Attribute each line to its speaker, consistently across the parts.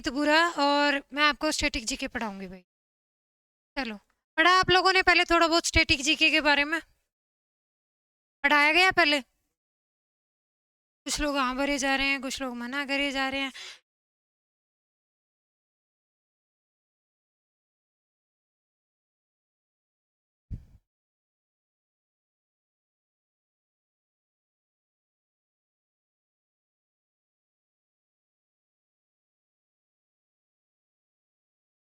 Speaker 1: तो बुरा। और मैं आपको स्टैटिक जीके पढ़ाऊंगी भाई। चलो, पढ़ा आप लोगों ने पहले थोड़ा बहुत स्टैटिक जीके के बारे में? पढ़ाया गया पहले? कुछ लोग हाँ भरे जा रहे हैं, कुछ लोग मना करे जा रहे हैं।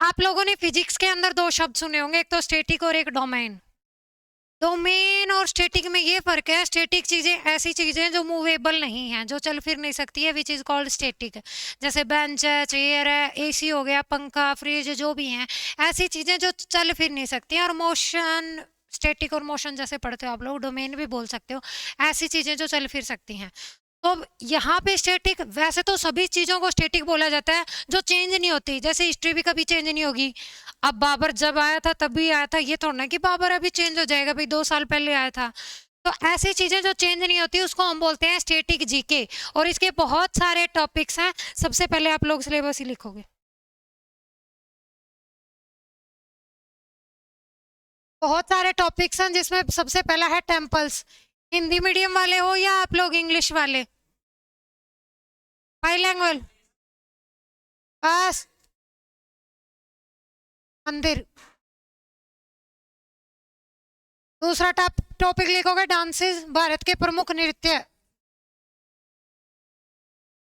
Speaker 1: आप लोगों ने फिजिक्स के अंदर दो शब्द सुने होंगे, एक तो स्टैटिक और एक डोमेन। डोमेन और स्टैटिक में ये फर्क है, स्टैटिक चीजें ऐसी चीजें जो मूवेबल नहीं है, जो चल फिर नहीं सकती है, विच इज कॉल्ड स्टैटिक। जैसे बेंच है, चेयर है, एसी हो गया, पंखा, फ्रिज, जो भी हैं, ऐसी चीजें जो चल फिर नहीं सकती हैं। और मोशन, स्टैटिक और मोशन जैसे पढ़ते हो आप लोग, डोमेन भी बोल सकते हो, ऐसी चीजें जो चल फिर सकती हैं। तो यहाँ पे स्टैटिक, वैसे तो सभी चीजों को स्टैटिक बोला जाता है जो चेंज नहीं होती, जैसे हिस्ट्री भी कभी चेंज नहीं होगी। अब बाबर जब आया था तब भी आया था, ये थोड़ा ना कि बाबर अभी चेंज हो जाएगा, भाई 2 साल पहले आया था। तो ऐसी चीजें जो चेंज नहीं होती उसको हम बोलते हैं स्टैटिक जीके। और इसके बहुत सारे टॉपिक्स हैं। सबसे पहले आप लोग सिलेबस ही लिखोगे। बहुत सारे टॉपिक्स हैं जिसमें सबसे पहला है टेम्पल्स। हिंदी मीडियम वाले हो या आप लोग इंग्लिश वाले? बाइलैंग्वेज? बस, मंदिर। दूसरा टॉपिक लिखोगे डांसेस, भारत के प्रमुख नृत्य।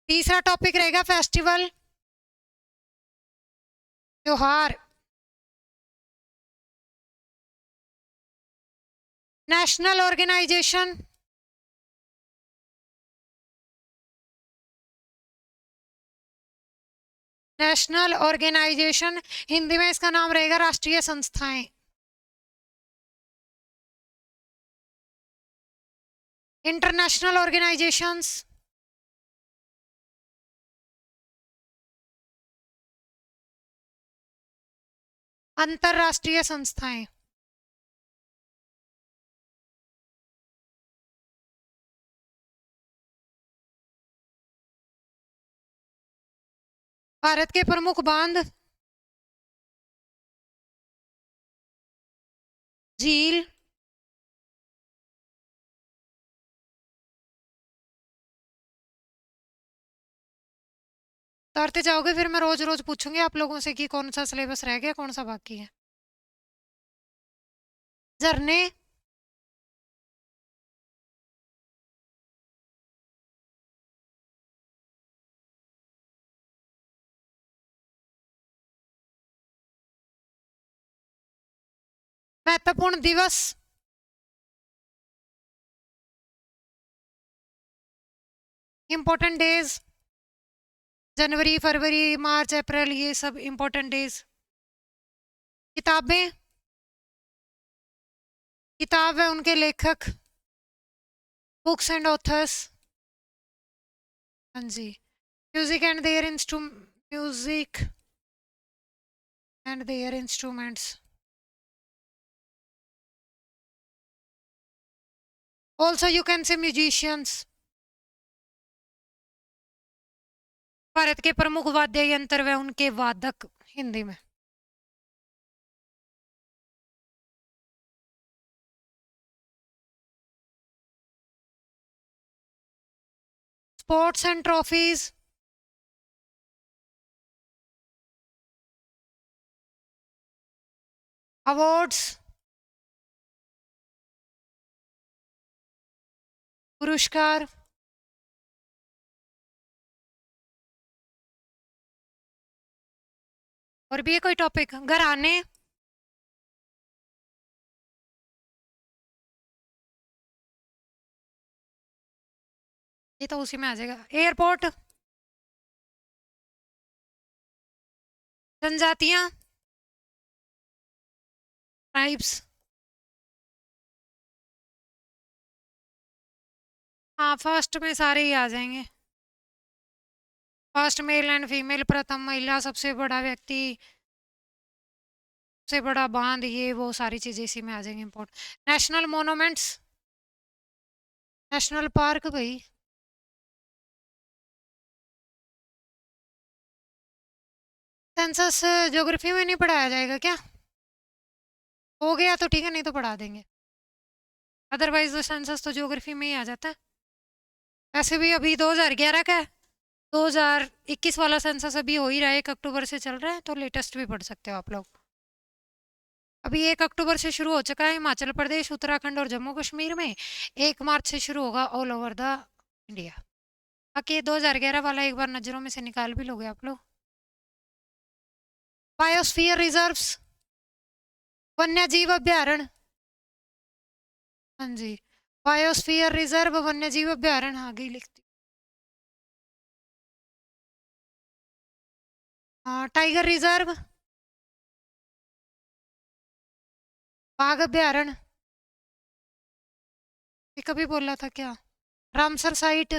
Speaker 1: तीसरा टॉपिक रहेगा फेस्टिवल, त्योहार। National organisation, national organisation Hindi में इसका नाम रहेगा राष्ट्रीय संस्थाएं। इंटरनेशनल ऑर्गेनाइजेशंस, अंतरराष्ट्रीय संस्थाएं। भारत के प्रमुख बांध, झील। उतारते जाओगे फिर मैं रोज रोज पूछूंगी आप लोगों से कि कौन सा सिलेबस रह गया, कौन सा बाकी है। झरने, महत्वपूर्ण दिवस, इंपॉर्टेंट डेज, जनवरी, फरवरी, मार्च, अप्रैल, ये सब इंपॉर्टेंट डेज। किताबें, किताब है उनके लेखक, बुक्स एंड ऑथर्स। हाँ जी। Music and their music and their instruments. Also you can say musicians. Bharat के प्रमुख वाद्य यंत्र व उनके वादक, हिंदी में। स्पोर्ट्स एंड ट्रॉफीज, अवार्ड्स, पुरस्कार। और भी है कोई टॉपिक? घराने, ये तो उसी में आ जाएगा। एयरपोर्ट, जनजातियां, ट्राइब्स। हाँ, फर्स्ट में सारे ही आ जाएंगे। फर्स्ट मेल एंड फीमेल, प्रथम महिला, सबसे बड़ा व्यक्ति, सबसे बड़ा बांध, ये वो सारी चीजें इसी में आ जाएंगी important. National monuments, national park भाई। सेंसस ज्योग्राफी में नहीं पढ़ाया जाएगा क्या? हो गया तो ठीक है, नहीं तो पढ़ा देंगे। अदरवाइज तो सेंसस तो ज्योग्राफी में ही आ जाता है। वैसे भी अभी 2011 का है, 2021 वाला सेंसस अभी हो ही रहा है, 1 अक्टूबर से चल रहा है, तो लेटेस्ट भी पढ़ सकते हो आप लोग। अभी 1 अक्टूबर से शुरू हो चुका है हिमाचल प्रदेश, उत्तराखंड और जम्मू कश्मीर में। 1 मार्च से शुरू होगा ऑल ओवर द इंडिया। बाकी 2011 वाला एक बार नज़रों में से निकाल भी लोगे आप लोग। बायोस्फीयर रिजर्व्स, वन्य जीव अभ्यारण्य। हाँ जी, बायोस्फीयर रिजर्व, वन्य जीव अभ्यारण्य, आगे लिखती। हाँ, टाइगर रिजर्व, बाघ अभ्यारण्य। ये कभी बोला था क्या? रामसर साइट,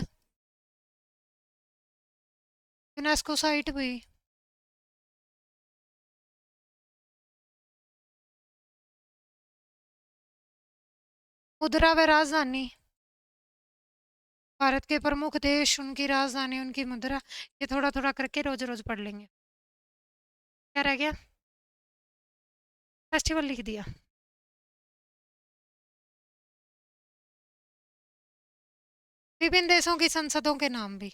Speaker 1: यूनेस्को साइट भी। मुद्रा व राजधानी, भारत के प्रमुख देश, उनकी राजधानी, उनकी मुद्रा। ये थोड़ा थोड़ा करके रोज रोज पढ़ लेंगे। क्या रह गया? फेस्टिवल लिख दिया। विभिन्न देशों की संसदों के नाम भी।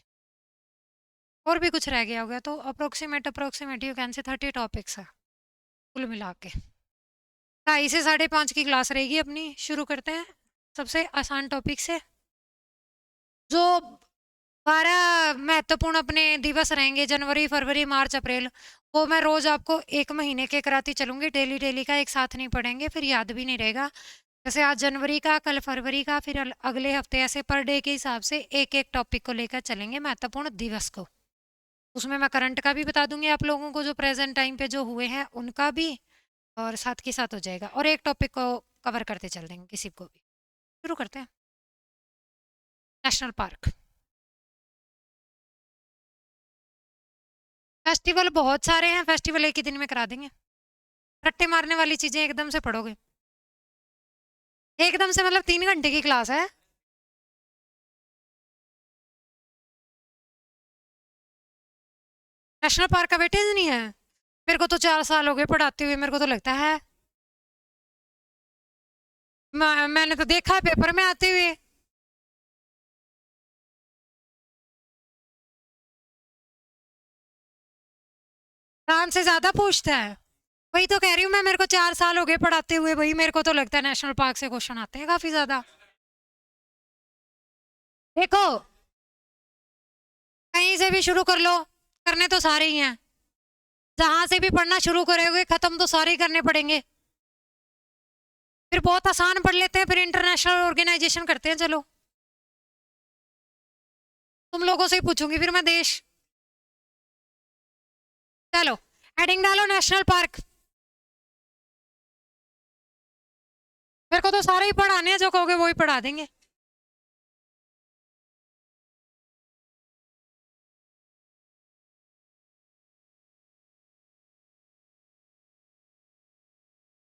Speaker 1: और भी कुछ रह गया होगा तो अप्रोक्सीमेट यू कैन से 30 टॉपिक्स है कुल मिला के। 2:30 से 5:30 की क्लास रहेगी अपनी। शुरू करते हैं सबसे आसान टॉपिक से। जो 12 महत्वपूर्ण अपने दिवस रहेंगे, जनवरी, फरवरी, मार्च, अप्रैल, वो मैं रोज आपको 1 महीने के कराती चलूंगी। डेली का एक साथ नहीं पढ़ेंगे, फिर याद भी नहीं रहेगा। जैसे आज जनवरी का, कल फरवरी का, फिर अगले हफ्ते ऐसे पर डे के हिसाब से एक एक टॉपिक को लेकर चलेंगे, महत्वपूर्ण दिवस को। उसमें मैं करंट का भी बता दूंगी आप लोगों को, जो प्रेजेंट टाइम पे जो हुए हैं उनका भी, और साथ के साथ हो जाएगा। और एक टॉपिक को कवर करते चल देंगे किसी को भी। शुरू करते हैं। National park. फेस्टिवल बहुत सारे हैं, फेस्टिवल एक ही दिन में करा देंगे। रट्टे मारने वाली चीजें एकदम से पढ़ोगे, एकदम से मतलब 3 घंटे की क्लास है। नेशनल पार्क का वेटेज नहीं है? मेरे को तो 4 साल हो गए पढ़ाते हुए, मेरे को तो लगता है मैंने तो देखा है पेपर में आते हुए। राम से ज्यादा पूछता है। वही तो कह रही हूँ मैं, मेरे को 4 साल हो गए पढ़ाते हुए, वही मेरे को तो लगता है नेशनल पार्क से क्वेश्चन आते हैं काफी ज्यादा। देखो, कहीं से भी शुरू कर लो, करने तो सारे ही हैं। जहां से भी पढ़ना शुरू करोगे खत्म तो सारे ही करने पड़ेंगे। फिर बहुत आसान पढ़ लेते हैं, फिर इंटरनेशनल ऑर्गेनाइजेशन करते हैं। चलो, तुम लोगों से ही पूछूंगी फिर मैं देश। चलो, हेडिंग डालो नेशनल पार्क। मेरे को तो सारे ही पढ़ाने हैं, जो कहोगे वो ही पढ़ा देंगे।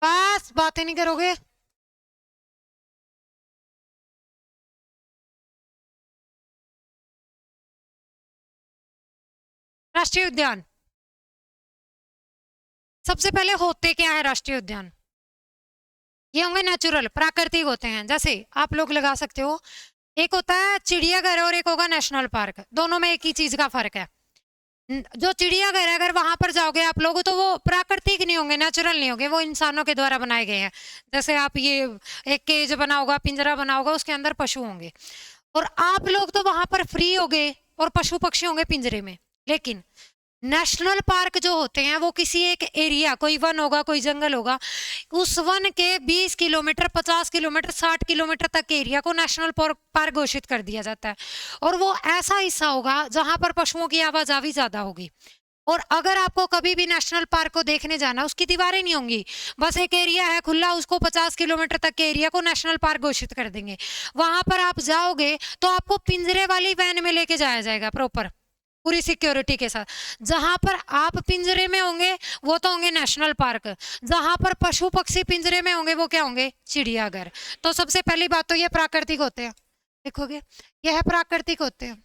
Speaker 1: बस बातें नहीं करोगे। राष्ट्रीय उद्यान। सबसे पहले होते क्या है राष्ट्रीय उद्यान? ये होंगे नेचुरल, प्राकृतिक होते हैं। जैसे आप लोग लगा सकते हो, एक होता है चिड़ियाघर और एक होगा नेशनल पार्क, दोनों में एक ही चीज का फर्क है। जो चिड़ियाघर है, अगर वहां पर जाओगे आप लोग, तो वो प्राकृतिक नहीं होंगे, नेचुरल नहीं होंगे, वो इंसानों के द्वारा बनाए गए हैं। जैसे आप ये एक केज बना होगा, पिंजरा बना होगा, उसके अंदर पशु होंगे, और आप लोग तो वहां पर फ्री होंगे और पशु पक्षी होंगे पिंजरे में। लेकिन नेशनल पार्क जो होते हैं वो किसी एक एरिया, कोई वन होगा, कोई जंगल होगा, उस वन के 20 किलोमीटर, 50 किलोमीटर, 60 किलोमीटर तक के एरिया को नेशनल पार्क घोषित कर दिया जाता है। और वो ऐसा हिस्सा होगा जहां पर पशुओं की आवाजावी ज्यादा होगी। और अगर आपको कभी भी नेशनल पार्क को देखने जाना, उसकी दीवारें नहीं होंगी, बस एक एरिया है खुला, उसको 50 किलोमीटर तक के एरिया को नेशनल पार्क घोषित कर देंगे। वहां पर आप जाओगे तो आपको पिंजरे वाली वैन में लेके जाया जाएगा, प्रॉपर पूरी सिक्योरिटी के साथ। जहां पर आप पिंजरे में होंगे वो तो होंगे नेशनल पार्क, जहां पर पशु पक्षी पिंजरे में होंगे वो क्या होंगे? चिड़ियाघर। तो सबसे पहली बात तो ये प्राकृतिक होते हैं, देखोगे यह प्राकृतिक होते हैं।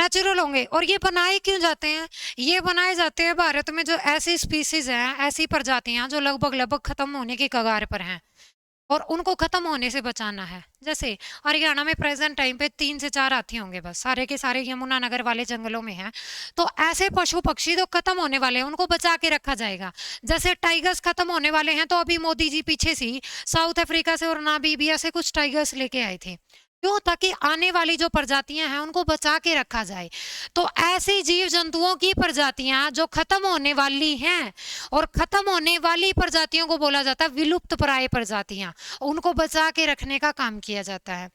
Speaker 1: नेचुरल होंगे। और ये बनाए क्यों जाते हैं? ये बनाए जाते हैं भारत में जो ऐसी स्पीसीज हैं, ऐसी प्रजातियां जो लगभग लगभग खत्म होने की कगार पर हैं और उनको खत्म होने से बचाना है। जैसे हरियाणा में प्रेजेंट टाइम पे 3 से 4 हाथी होंगे बस, सारे के सारे यमुनानगर वाले जंगलों में हैं। तो ऐसे पशु पक्षी जो खत्म होने वाले हैं उनको बचा के रखा जाएगा। जैसे टाइगर्स खत्म होने वाले हैं तो अभी मोदी जी पीछे से साउथ अफ्रीका से और नामीबिया से कुछ टाइगर्स लेके आए थे। क्यों? ताकि आने वाली जो प्रजातियां हैं उनको बचा के रखा जाए। तो ऐसी जीव जंतुओं की प्रजातियां जो खत्म होने वाली हैं, और खत्म होने वाली प्रजातियों को बोला जाता है विलुप्त प्राय प्रजातियां, उनको बचा के रखने का काम किया जाता है।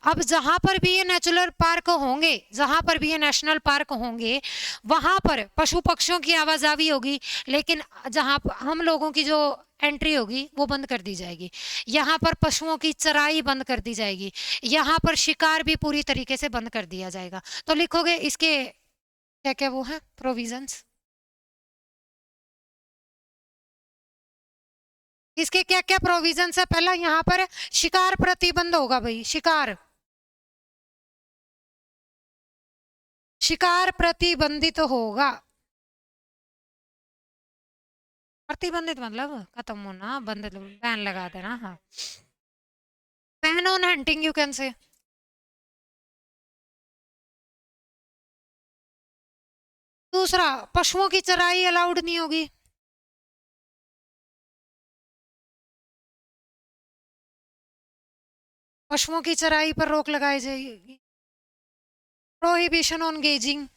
Speaker 1: अब जहां पर भी ये नेचुरल पार्क होंगे, जहां पर भी ये नेशनल पार्क होंगे, वहां पर पशु पक्षियों की आवाजावी होगी, लेकिन जहां हम लोगों की जो एंट्री होगी वो बंद कर दी जाएगी। यहाँ पर पशुओं की चराई बंद कर दी जाएगी। यहाँ पर शिकार भी पूरी तरीके से बंद कर दिया जाएगा। तो लिखोगे इसके क्या क्या वो है प्रोविजंस, इसके क्या क्या प्रोविजंस है? पहला यहाँ पर शिकार प्रतिबंध होगा भाई, शिकार, शिकार प्रतिबंधित होगा। प्रतिबंधित मतलब खत्म होना, बंद, बैन लगा देना। हाँ, ban on hunting you can से। दूसरा, पशुओं की चराई अलाउड नहीं होगी। पशुओं की चराई पर रोक लगाई जाएगी। प्रोहिबिशन ऑन गेजिंग,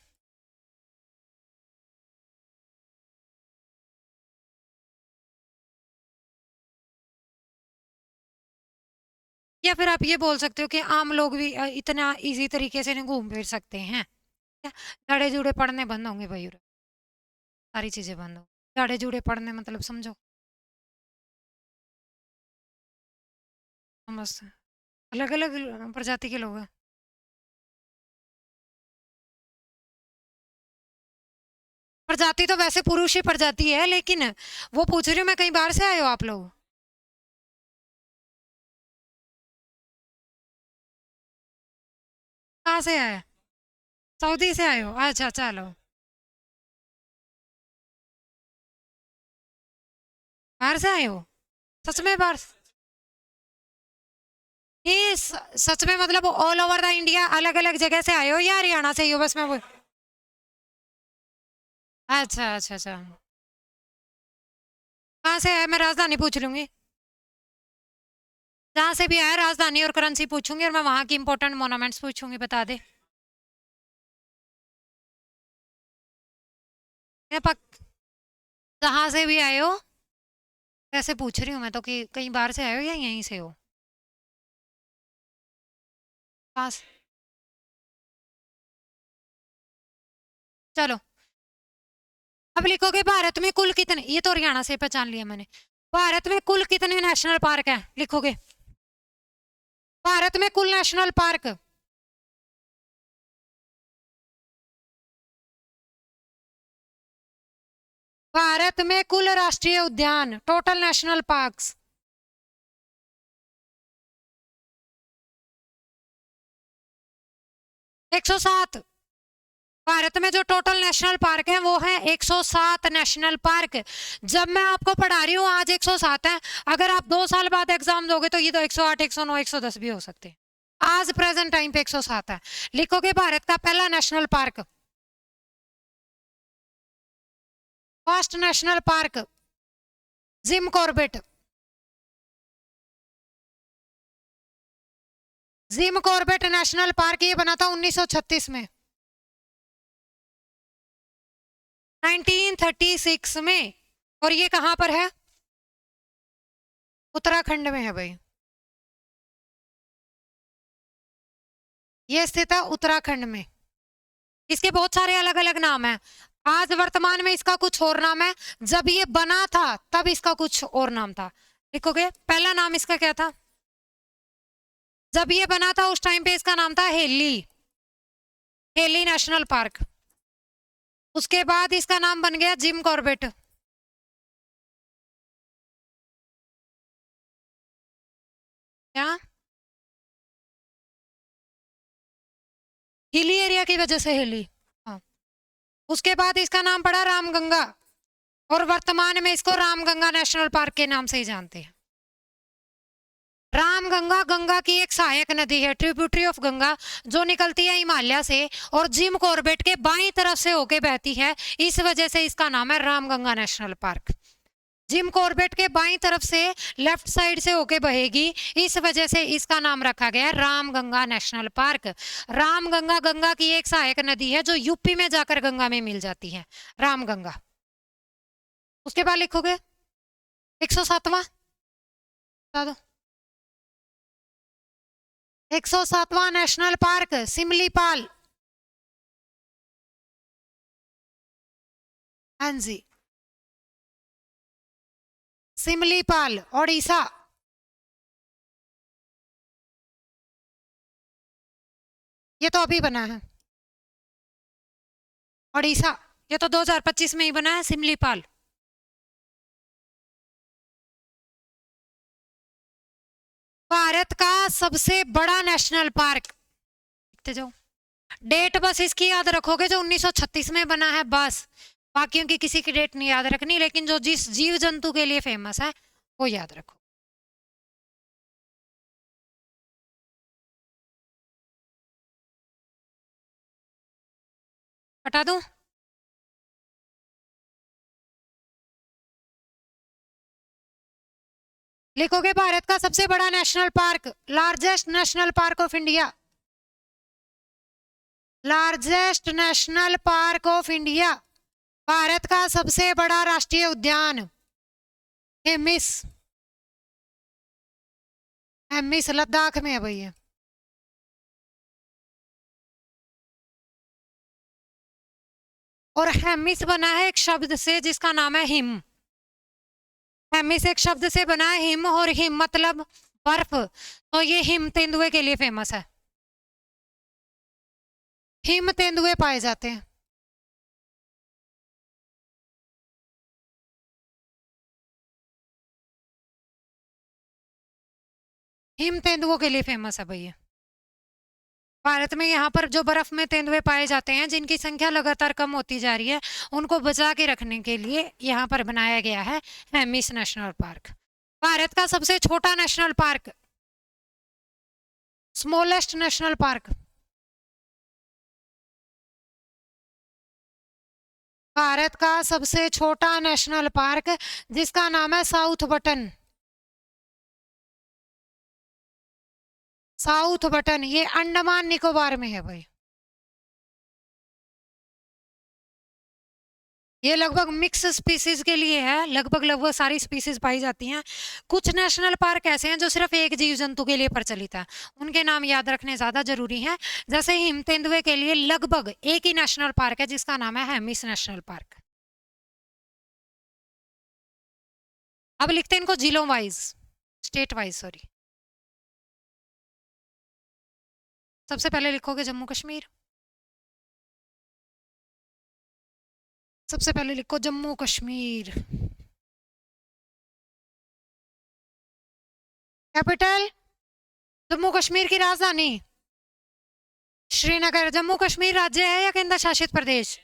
Speaker 1: या फिर आप ये बोल सकते हो कि आम लोग भी इतना इजी तरीके से नहीं घूम फिर सकते हैं। गाड़े जूड़े पड़ने बंद होंगे भाई, सारी चीजें बंद हो। गाड़े जूड़े पड़ने मतलब समझो, समझते हैं। अलग अलग प्रजाति के लोग हैं। प्रजाति तो वैसे पुरुष ही प्रजाति है, लेकिन वो पूछ रही हूँ मैं, कहीं बाहर से आए हो आप लोग? कहाँ से आए? सऊदी से आए हो? अच्छा चलो, बाहर से आए हो? सच में बाहर ये सच में मतलब ऑल ओवर द इंडिया अलग अलग जगह से आए हो या हरियाणा से ही हो? बस मैं वो, अच्छा अच्छा अच्छा, कहाँ से आए मैं राजधानी पूछ लूंगी। जहाँ से भी आया राजधानी और करेंसी पूछूंगी, और मैं वहां की इंपॉर्टेंट मोनूमेंट्स पूछूंगी, बता दे। मैं पक जहाँ से भी आए हो, कैसे पूछ रही हूँ मैं तो कि कहीं बाहर से आए हो या यहीं से हो? पास, चलो। अब लिखोगे भारत में कुल कितने, ये तो हरियाणा से पहचान लिया मैंने। भारत में कुल कितने नेशनल पार्क है? लिखोगे भारत में कुल नेशनल पार्क। भारत में कुल राष्ट्रीय उद्यान, टोटल नेशनल पार्क्स, 107। भारत में जो टोटल नेशनल पार्क है वो है 107 नेशनल पार्क। जब मैं आपको पढ़ा रही हूँ आज 107 है, अगर आप 2 साल बाद एग्जाम दोगे तो ये तो 108, 109, 110 भी हो सकते हैं। आज प्रेजेंट टाइम पे 107 है। लिखोगे भारत का पहला national park, first national park Jim Corbett. Jim Corbett national park ये बना था 1936 में, 1936 में। और ये कहां पर है? उत्तराखंड में है भाई, ये स्थित है उत्तराखंड में। इसके बहुत सारे अलग अलग नाम हैं। आज वर्तमान में इसका कुछ और नाम है, जब ये बना था तब इसका कुछ और नाम था। लिखोगे पहला नाम इसका क्या था? जब ये बना था उस टाइम पे इसका नाम था हेली, हेली नेशनल पार्क। उसके बाद इसका नाम बन गया जिम कॉर्बेट। क्या? हिली एरिया की वजह से हिली। हाँ, उसके बाद इसका नाम पड़ा रामगंगा, और वर्तमान में इसको रामगंगा नेशनल पार्क के नाम से ही जानते हैं। रामगंगा गंगा की एक सहायक नदी है, ट्रिब्यूटरी ऑफ गंगा, जो निकलती है हिमालय से और जिम कॉर्बेट के बाईं तरफ से होके बहती है। इस वजह से इसका नाम है Ramganga national park. Jim Corbett के बाईं तरफ से लेफ्ट साइड से होके बहेगी, इस वजह से इसका नाम रखा गया रामगंगा नेशनल पार्क। रामगंगा गंगा की एक सहायक नदी है जो यूपी में जाकर गंगा में मिल जाती है, रामगंगा। उसके बाद लिखोगे 107वां, बता दो। 107वां नेशनल पार्क सिमलीपाल। हाँ जी, सिमलीपाल, ओडिशा। ये तो अभी बना है, ओडिशा। ये तो 2025 में ही बना है, सिमलीपाल। भारत का सबसे बड़ा नेशनल पार्क, देखते जाओ। डेट बस इसकी याद रखोगे जो 1936 में बना है, बस। बाकियों की किसी की डेट नहीं याद रखनी, लेकिन जो जिस जीव जंतु के लिए फेमस है वो याद रखो। हटा दूं? लिखोगे भारत का सबसे बड़ा national park, largest national park of India. Largest national park of India, Bharat का सबसे बड़ा राष्ट्रीय उद्यान हेमिस। हेमिस लद्दाख में है भैया। और हेमिस बना है एक शब्द से जिसका नाम है हिम। हेमिस एक शब्द से बना है, हिम, और हिम मतलब बर्फ, तो ये हिम तेंदुए के लिए फेमस है। हिम तेंदुए पाए जाते हैं। हिम तेंदुओं के लिए फेमस है भैया। भारत में यहाँ पर जो बर्फ में तेंदुए पाए जाते हैं, जिनकी संख्या लगातार कम होती जा रही है, उनको बचा के रखने के लिए यहाँ पर बनाया गया है हेमिस नेशनल पार्क। भारत का सबसे छोटा national park, smallest national park, Bharat का सबसे छोटा नेशनल पार्क जिसका नाम है साउथ बटन। साउथ बटन, ये अंडमान निकोबार में है भाई। ये लगभग मिक्स स्पीसीज के लिए है, लगभग सारी स्पीसीज पाई जाती हैं। कुछ नेशनल पार्क ऐसे हैं जो सिर्फ एक जीव जंतु के लिए प्रचलित है, उनके नाम याद रखने ज्यादा जरूरी हैं। जैसे हिम तेंदुए के लिए लगभग एक ही नेशनल पार्क है जिसका नाम है हेमिस नेशनल पार्क। अब लिखते हैं इनको जिलों वाइज, स्टेट वाइज, सॉरी। सबसे पहले लिखोगे जम्मू कश्मीर। सबसे पहले लिखो जम्मू कश्मीर। कैपिटल जम्मू कश्मीर की राजधानी श्रीनगर। जम्मू कश्मीर राज्य है या केंद्र शासित प्रदेश?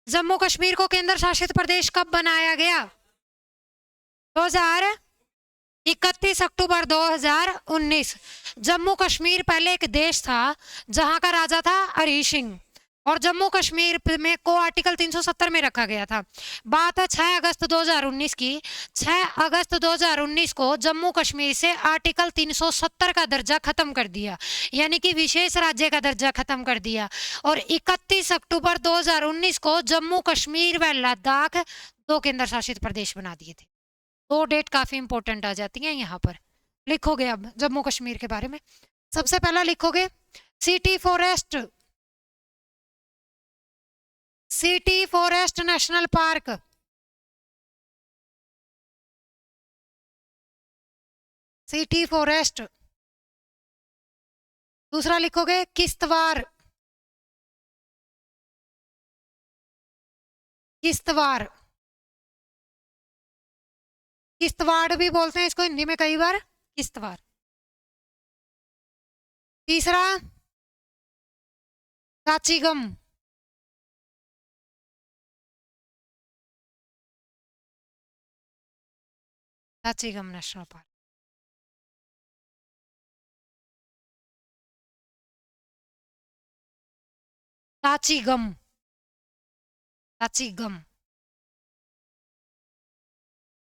Speaker 1: जम्मू कश्मीर को केंद्र शासित प्रदेश कब बनाया गया? 31 अक्टूबर 2019। जम्मू कश्मीर पहले एक देश था जहां का राजा था हरी सिंह, और जम्मू कश्मीर में को आर्टिकल 370 में रखा गया था। बात है 6 अगस्त 2019 की। 6 अगस्त 2019 को जम्मू कश्मीर से आर्टिकल 370 का दर्जा खत्म कर दिया, यानी कि विशेष राज्य का दर्जा खत्म कर दिया। और 31 अक्टूबर 2019 को जम्मू कश्मीर व लद्दाख दो केंद्र शासित प्रदेश बना दिए थे। दो डेट काफी इंपॉर्टेंट आ जाती हैं यहाँ पर। लिखोगे अब जम्मू कश्मीर के बारे में। सबसे पहला लिखोगे city forest. City forest national park. City forest. दूसरा लिखोगे किश्तवाड़। किश्तवाड़, किश्तवाड़ भी बोलते हैं इसको हिंदी में कई बार, किश्तवाड़। तीसरा काचीगम, काचीगम नेशनल पार्क। काचीगम, काचीगम।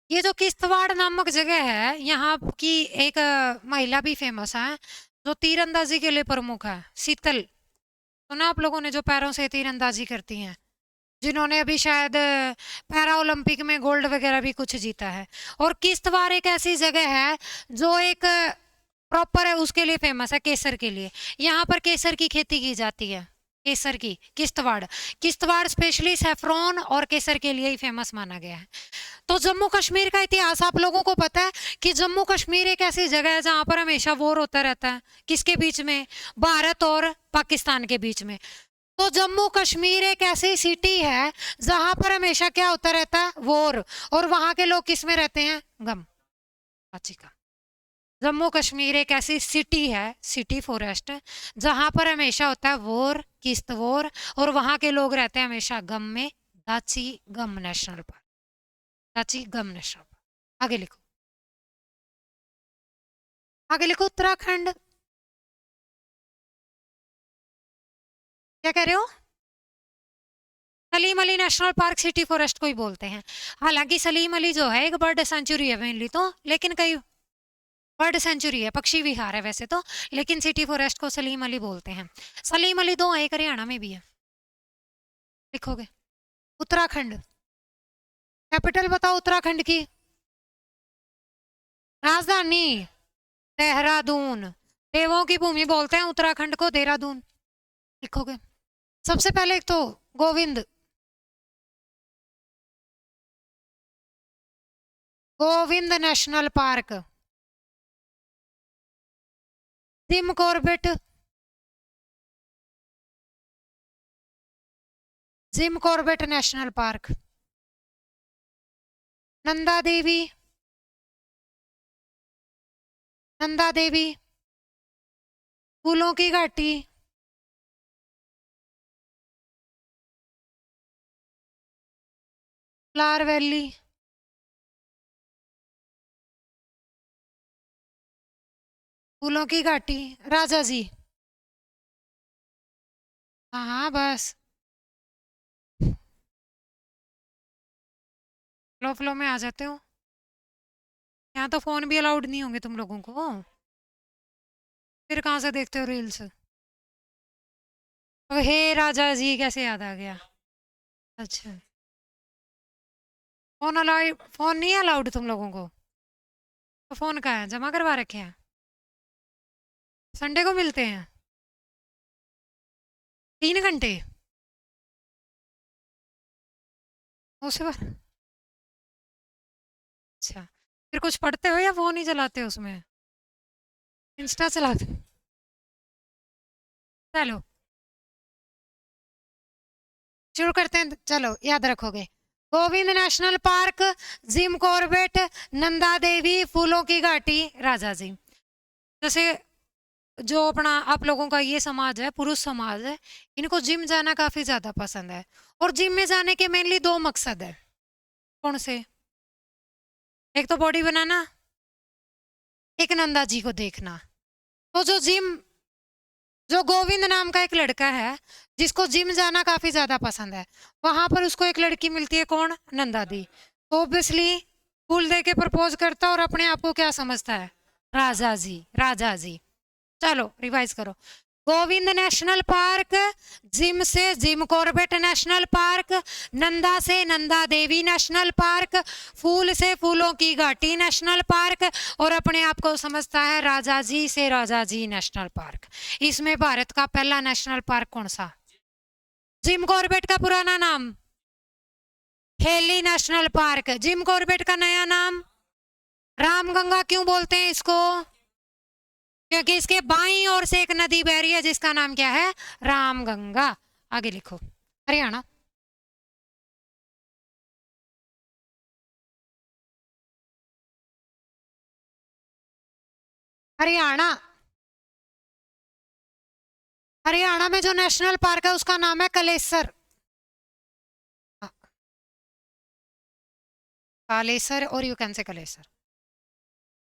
Speaker 1: ये जो किश्तवाड़ नामक जगह है, यहाँ की एक महिला भी फेमस है जो तीरंदाजी के लिए प्रमुख है, शीतल। सुना आप लोगों ने, जो पैरों से तीरंदाजी करती हैं, जिन्होंने अभी शायद पैरा ओलंपिक में गोल्ड वगैरह भी कुछ जीता है। और किश्तवाड़ एक ऐसी जगह है जो एक प्रॉपर है, उसके लिए फेमस है, केसर के लिए। यहाँ पर केसर की खेती की जाती है, केसर की। किश्तवाड़, किश्तवाड़ स्पेशली सेफ्रॉन और केसर के लिए ही फेमस माना गया है। तो जम्मू कश्मीर का इतिहास आप लोगों को पता है कि जम्मू कश्मीर एक ऐसी जगह है जहां पर हमेशा वॉर होता रहता है। किसके बीच में? भारत और पाकिस्तान के बीच में। तो जम्मू कश्मीर एक ऐसी सिटी है जहां पर हमेशा क्या होता रहता है? वॉर। और वहां के लोग किस में रहते हैं? गम। अच्छी का, जम्मू कश्मीर एक ऐसी सिटी है, सिटी फॉरेस्ट, जहां पर हमेशा होता है वॉर, किश्त वॉर, और वहां के लोग रहते हैं हमेशा गम में। दाची गम नेशनल पार्क, दाची गम नेशनल पार्क। आगे लिखो, आगे लिखो। उत्तराखंड। क्या कह रहे हो? Salim Ali national park city forest को ही बोलते हैं। हालांकि सलीम अली जो है एक बर्ड सेंचुरी है मेनली तो, लेकिन कई बर्ड सेंचुरी है, पक्षी विहार है वैसे तो, लेकिन सिटी फॉरेस्ट को सलीम अली बोलते हैं। सलीम अली दो है, एक हरियाणा में भी है। लिखोगे उत्तराखंड। कैपिटल बताओ उत्तराखंड की। राजधानी देहरादून। देवों की भूमि बोलते हैं उत्तराखंड को, देहरादून। लिखोगे। सबसे पहले एक तो Govind, Govind national park. Jim Corbett, Jim Corbett national park. Nanda Devi, Nanda Devi. फूलों की घाटी, फ्लावर वैली। फूलों की घाटी, राजा जी। हाँ हाँ बस, फ्लो फ्लो में आ जाते हो। यहाँ तो फोन भी अलाउड नहीं होंगे तुम लोगों को, फिर कहाँ से देखते हो रील्स? हे राजा जी कैसे याद आ गया? अच्छा, फोन अलाउड, फोन नहीं अलाउड तुम लोगों को? तो फोन कहाँ है, जमा करवा रखे हैं? संडे को मिलते हैं 3 घंटे? उसे बार, अच्छा। फिर कुछ पढ़ते हो या फोन ही चलाते हो उसमें? इंस्टा चलाते हो? चलो शुरू करते हैं, चलो याद रखोगे। Govind national park, Jim Corbett, Nanda Devi, फूलों की घाटी, राजा जी। जैसे जो अपना आप लोगों का ये समाज है, पुरुष समाज है, इनको जिम जाना काफी ज्यादा पसंद है। और जिम में जाने के मेनली दो मकसद है। कौन से? एक तो बॉडी बनाना, एक नंदा जी को देखना। तो जो जिम, जो गोविंद नाम का एक लड़का है जिसको जिम जाना काफी ज्यादा पसंद है, वहां पर उसको एक लड़की मिलती है, कौन? नंदा दी। तो ऑब्वियसली फूल दे के प्रपोज करता है और अपने आप को क्या समझता है? राजा जी, राजा जी। चलो रिवाइज करो। गोविंद नेशनल पार्क, जिम से gym Corbett national park, Nanda से नंदा देवी नेशनल पार्क, फूल से फूलों की घाटी नेशनल पार्क, और अपने आप को समझता है राजा जी से राजा जी नेशनल पार्क। इसमें भारत का पहला नेशनल पार्क कौन सा? जिम कॉर्बेट का पुराना नाम heli national park, Jim Corbett का नया नाम रामगंगा। क्यों बोलते हैं इसको? क्योंकि इसके बाईं ओर से एक नदी बह रही है जिसका नाम क्या है? रामगंगा। आगे लिखो। हरियाणा, हरियाणा, हरियाणा में जो नेशनल पार्क है उसका नाम है कलेसर, कालेसर और यू कैन से कलेसर।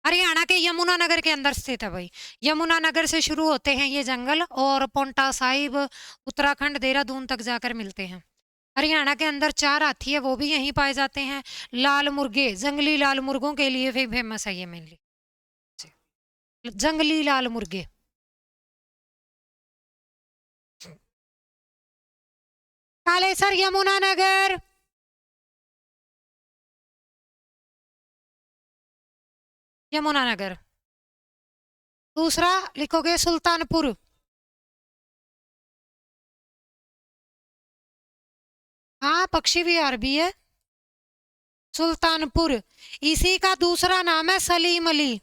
Speaker 1: हरियाणा के यमुनानगर के अंदर स्थित है भाई। यमुनानगर से शुरू होते हैं ये जंगल और पोंटा साहिब उत्तराखंड देहरादून तक जाकर मिलते हैं। हरियाणा के अंदर 4 हाथी है, वो भी यहीं पाए जाते हैं। लाल मुर्गे, जंगली लाल मुर्गों के लिए भी फेमस है ये मेनली, जंगली लाल मुर्गे। कालेसर यमुनानगर। यमुनानगर। दूसरा लिखोगे सुल्तानपुर। हाँ, पक्षी विहार भी है सुल्तानपुर। इसी का दूसरा नाम है सलीम अली।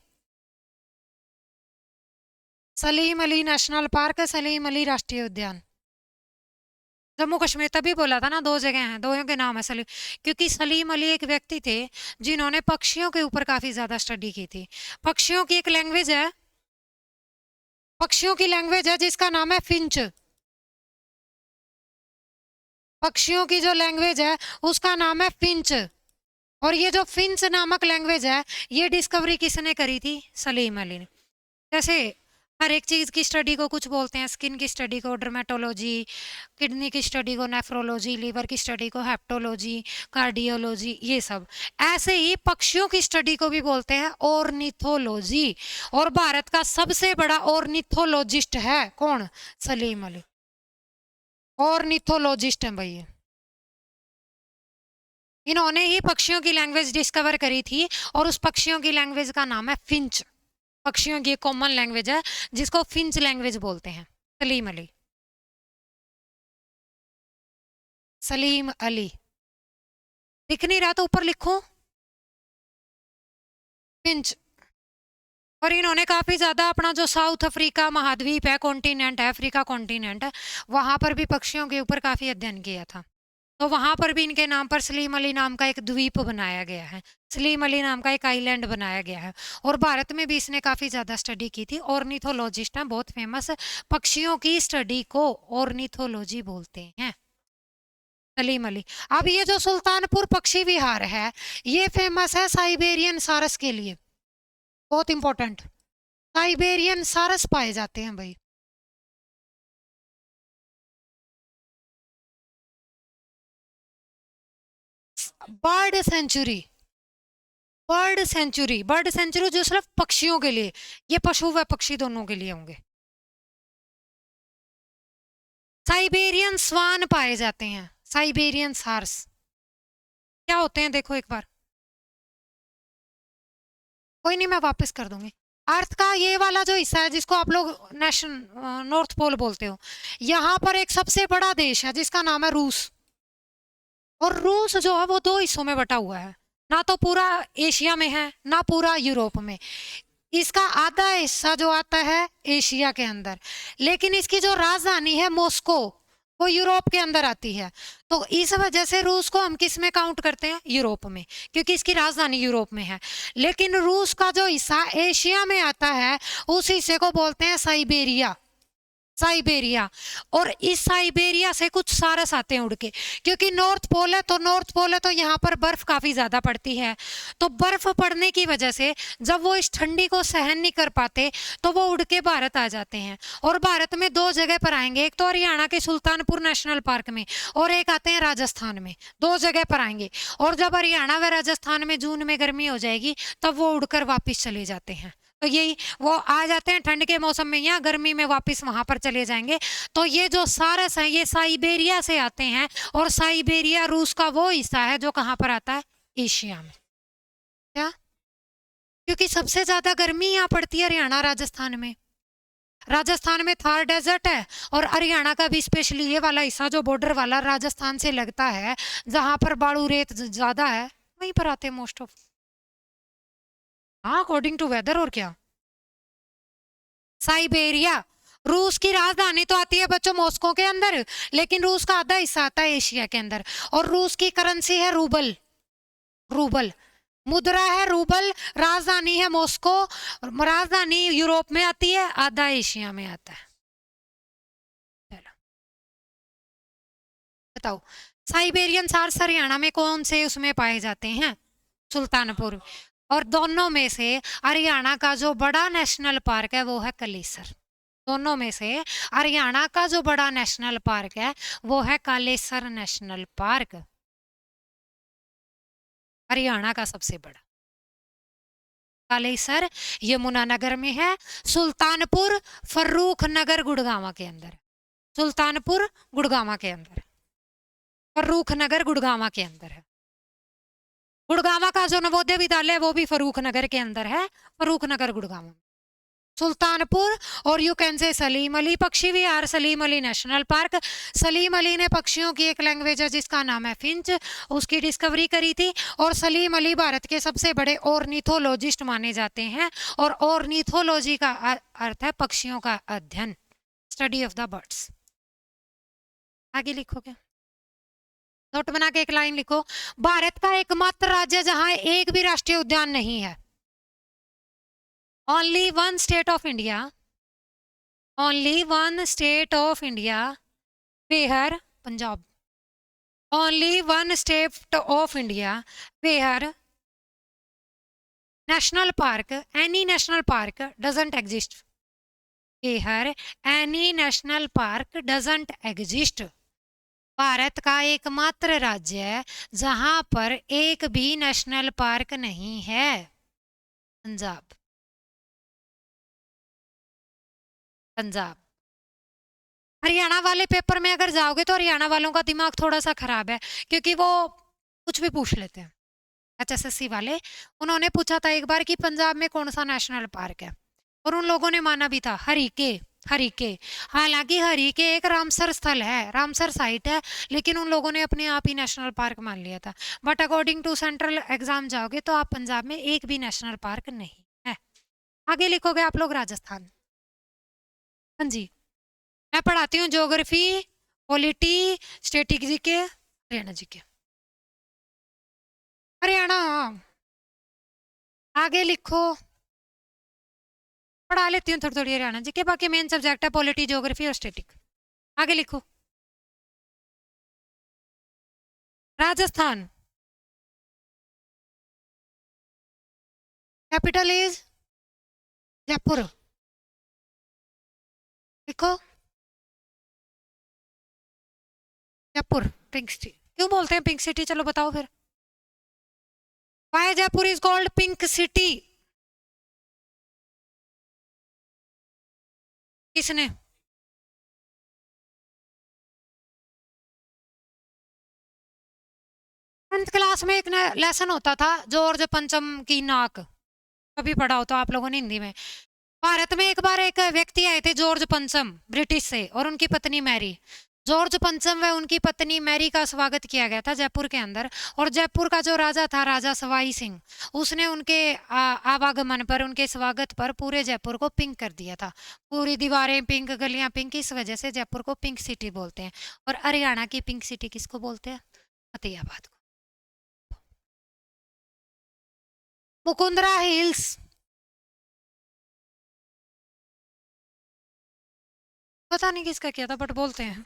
Speaker 1: सलीम अली नेशनल पार्क है, सलीम अली राष्ट्रीय उद्यान। जम्मू कश्मीर तभी बोला था ना, 2 जगह हैं, दोनों के नाम है सलीम, क्योंकि सलीम अली एक व्यक्ति थे जिन्होंने पक्षियों के ऊपर काफी ज्यादा स्टडी की थी। पक्षियों की एक लैंग्वेज है, पक्षियों की लैंग्वेज है जिसका नाम है फिंच। पक्षियों की जो लैंग्वेज है उसका नाम है फिंच। और ये जो फिंच नामक लैंग्वेज है ये डिस्कवरी किसने करी थी? सलीम अली ने। जैसे हर एक चीज की स्टडी को कुछ बोलते हैं, स्किन की स्टडी को डर्मेटोलॉजी, किडनी की स्टडी को नेफ्रोलॉजी, लीवर की स्टडी को हेप्टोलॉजी, कार्डियोलॉजी, ये सब। ऐसे ही पक्षियों की स्टडी को भी बोलते हैं ऑर्निथोलॉजी। और भारत का सबसे बड़ा ऑर्निथोलॉजिस्ट है कौन? सलीम अली। ऑर्निथोलॉजिस्ट है भाई। इन्होंने ही पक्षियों की लैंग्वेज डिस्कवर करी थी और उस पक्षियों की लैंग्वेज का नाम है फिंच। पक्षियों की कॉमन लैंग्वेज है जिसको फिंच लैंग्वेज बोलते हैं। सलीम अली। सलीम अली। दिख नहीं रहा तो ऊपर लिखो फिंच। और इन्होंने काफी ज्यादा अपना जो साउथ अफ्रीका महाद्वीप है, कॉन्टिनेंट है, अफ्रीका कॉन्टिनेंट है, वहां पर भी पक्षियों के ऊपर काफी अध्ययन किया था। तो वहां पर भी इनके नाम पर सलीम अली नाम का एक द्वीप बनाया गया है, सलीम अली नाम का एक आइलैंड बनाया गया है। और भारत में भी इसने काफी ज्यादा स्टडी की थी। ऑर्निथोलॉजिस्ट है, बहुत फेमस। पक्षियों की स्टडी को ऑर्निथोलॉजी बोलते हैं, सलीम अली। अब ये जो सुल्तानपुर पक्षी विहार है ये फेमस है साइबेरियन सारस के लिए, बहुत इंपॉर्टेंट। साइबेरियन सारस पाए जाते हैं भाई। Bird sanctuary, bird sanctuary, bird sanctuary जो सिर्फ पक्षियों के लिए, ये पशु व पक्षी दोनों के लिए होंगे। साइबेरियन स्वान पाए जाते हैं, साइबेरियन सार्स क्या होते हैं देखो एक बार। कोई नहीं, मैं वापस कर दूंगी। अर्थ का ये वाला जो हिस्सा है जिसको आप लोग नॉर्थ पोल बोलते हो, यहाँ पर एक सबसे बड़ा देश है जिसका नाम है रूस। और रूस जो है वो 2 हिस्सों में बटा हुआ है, ना तो पूरा एशिया में है ना पूरा यूरोप में। इसका आधा हिस्सा जो आता है एशिया के अंदर, लेकिन इसकी जो राजधानी है मॉस्को वो यूरोप के अंदर आती है। तो इस वजह से रूस को हम किस में काउंट करते हैं? यूरोप में, क्योंकि इसकी राजधानी यूरोप में है। लेकिन रूस का जो हिस्सा एशिया में आता है उस हिस्से को बोलते हैं साइबेरिया, साइबेरिया। और इस साइबेरिया से कुछ सारस आते हैं उड़ के, क्योंकि नॉर्थ पोल है तो नॉर्थ पोल है तो यहाँ पर बर्फ काफी ज्यादा पड़ती है। तो बर्फ पड़ने की वजह से जब वो इस ठंडी को सहन नहीं कर पाते तो वो उड़ के भारत आ जाते हैं। और भारत में 2 जगह पर आएंगे, एक तो हरियाणा के सुल्तानपुर नेशनल पार्क में और एक आते हैं राजस्थान में, 2 जगह पर आएंगे। और जब हरियाणा व राजस्थान में जून में गर्मी हो जाएगी तब वो उड़कर वापिस चले जाते हैं। तो यही वो आ जाते हैं ठंड के मौसम में, यहाँ गर्मी में वापस वहां पर चले जाएंगे। तो ये जो सारस हैं ये साइबेरिया से आते हैं। और साइबेरिया रूस का वो हिस्सा है जो कहाँ पर आता है? एशिया में। क्या? क्योंकि सबसे ज्यादा गर्मी यहाँ पड़ती है हरियाणा राजस्थान में। राजस्थान में थार डेजर्ट है और हरियाणा का भी स्पेशली ये वाला हिस्सा जो बॉर्डर वाला राजस्थान से लगता है, जहां पर बालू रेत ज्यादा है, वहीं पर आते हैं मोस्ट ऑफ। हाँ, अकॉर्डिंग टू वेदर। और क्या? साइबेरिया। रूस की राजधानी तो आती है बच्चों मॉस्को के अंदर, लेकिन रूस का आधा हिस्सा आता है एशिया के अंदर। और रूस की करेंसी है रूबल, रूबल मुद्रा है रूबल। राजधानी है मॉस्को, राजधानी यूरोप में आती है, आधा एशिया में आता है। बताओ, साइबेरियन सार्स हरियाणा में कौन से उसमें पाए जाते हैं? सुल्तानपुर। और दोनों में से हरियाणा का जो बड़ा नेशनल पार्क है वो है कालेसर। दोनों में से हरियाणा का जो बड़ा नेशनल पार्क है वो है कालेसर नेशनल पार्क, हरियाणा का सबसे बड़ा। कालेसर यमुनानगर में है, सुल्तानपुर फर्रुख नगर गुड़गांव के अंदर, सुल्तानपुर गुड़गांव के अंदर, फर्रुख नगर गुड़गांव के अंदर है। गुड़गांव का जो नवोदय विद्यालय वो भी फर्रुख नगर के अंदर है, फर्रुख नगर गुड़गांव। सुल्तानपुर और यू कैन से सलीम अली पक्षी विहार, सलीम अली नेशनल पार्क। सलीम अली ने पक्षियों की एक लैंग्वेज है जिसका नाम है फिंच, उसकी डिस्कवरी करी थी। और सलीम अली भारत के सबसे बड़े ऑर्निथोलॉजिस्ट माने जाते हैं। और ऑर्निथोलॉजी का अर्थ है पक्षियों का अध्ययन, स्टडी ऑफ द बर्ड्स। आगे लिखोगे, नोट बना के एक लाइन लिखो, भारत का एकमात्र राज्य जहां एक भी राष्ट्रीय उद्यान नहीं है। Only one state of India, only one state of India, where Punjab. Only one state of India where national park, any national park doesn't exist. Where any national park doesn't exist. Bharat का एकमात्र राज्य है जहां पर एक भी national park नहीं है, पंजाब। पंजाब। हरियाणा वाले पेपर में अगर जाओगे तो हरियाणा वालों का दिमाग थोड़ा सा खराब है, क्योंकि वो कुछ भी पूछ लेते हैं। HSSC वाले, उन्होंने पूछा था एक बार कि पंजाब में कौन सा नेशनल पार्क है, और उन लोगों ने माना भी था हरिके, हरिके। हालांकि हरिके एक रामसर स्थल है, रामसर साइट है, लेकिन उन लोगों ने अपने आप ही नेशनल पार्क मान लिया था। But according to central exam जाओगे तो आप पंजाब में एक भी नेशनल पार्क नहीं है। आगे लिखोगे आप लोग राजस्थान। हाँ जी, मैं पढ़ाती हूँ geography, polity, static GK, Haryana GK. Haryana, आगे लिखो, पढ़ा लेती हूँ थोड़ी थोड़ी हरियाणा जीके, बाकी मेन सब्जेक्ट है पॉलिटी, ज्योग्राफी और स्टैटिक। आगे लिखो, राजस्थान, कैपिटल इज जयपुर। लिखो, जयपुर पिंक सिटी। क्यों बोलते हैं पिंक सिटी, चलो बताओ फिर। Why Jaipur is called pink city? किसने? क्लास में एक लेसन होता था जॉर्ज पंचम की नाक, कभी पढ़ा हो तो आप लोगों ने हिंदी में। भारत में एक बार एक व्यक्ति आए थे जॉर्ज पंचम, ब्रिटिश से, और उनकी पत्नी मैरी। जॉर्ज पंचम व उनकी पत्नी मैरी का स्वागत किया गया था जयपुर के अंदर। और जयपुर का जो राजा था, राजा सवाई सिंह, उसने उनके आवागमन पर, उनके स्वागत पर पूरे जयपुर को पिंक कर दिया था। पूरी दीवारें पिंक, गलियां पिंक, इस वजह से जयपुर को पिंक सिटी बोलते हैं। और हरियाणा की पिंक सिटी किसको बोलते हैं? फतेहाबाद को। मुकुंदरा हिल्स, पता नहीं किसका किया था बट बोलते हैं।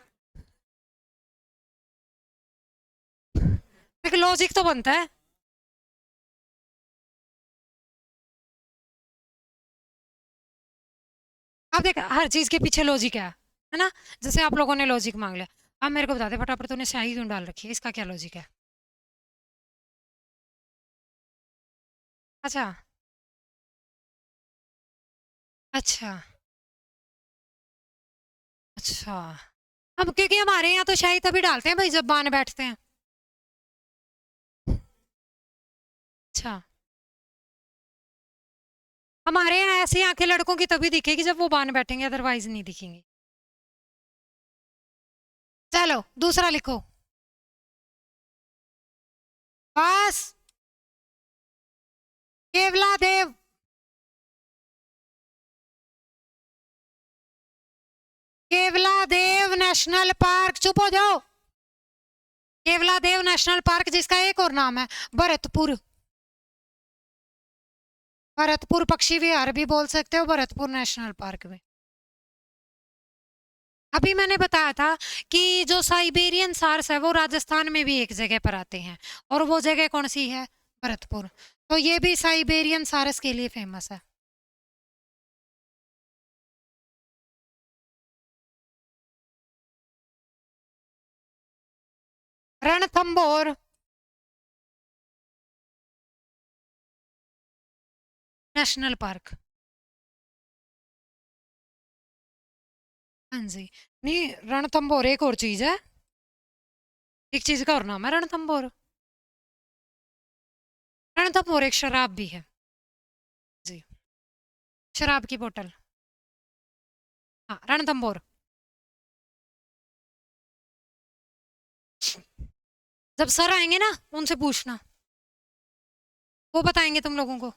Speaker 1: एक लॉजिक तो बनता है। आप देख, हर चीज के पीछे लॉजिक है ना। जैसे आप लोगों ने लॉजिक मांग लिया, अब मेरे को बता दे फटाफट, तूने स्याही क्यों डाल रखी है, इसका क्या लॉजिक है? अच्छा, अच्छा, अच्छा। अब क्योंकि हमारे यहाँ तो शाही तभी डालते हैं भाई जब बान बैठते हैं। अच्छा, हमारे यहाँ ऐसी आंखें लड़कों की तभी दिखेगी जब वो बान बैठेंगे, अदरवाइज नहीं दिखेंगी। चलो दूसरा लिखो, बस। केवला देव, केवला देव नेशनल पार्क, चुप हो जाओ। केवला देव नेशनल पार्क जिसका एक और नाम है भरतपुर, भरतपुर पक्षी विहार भी बोल सकते हो, भरतपुर नेशनल पार्क में। अभी मैंने बताया था कि जो साइबेरियन सार्स है वो राजस्थान में भी एक जगह पर आते हैं, और वो जगह कौन सी है? भरतपुर। तो ये भी साइबेरियन सारस के लिए फेमस है। Ranthambore national park. हाँ जी। नहीं, रणथंभौर एक और चीज है, एक चीज का और नाम है रणथंभौर। रणथंभौर एक शराब भी है जी, शराब की बोतल। हाँ, रणथंभौर। जब सर आएंगे ना, उनसे पूछना, वो बताएंगे तुम लोगों को।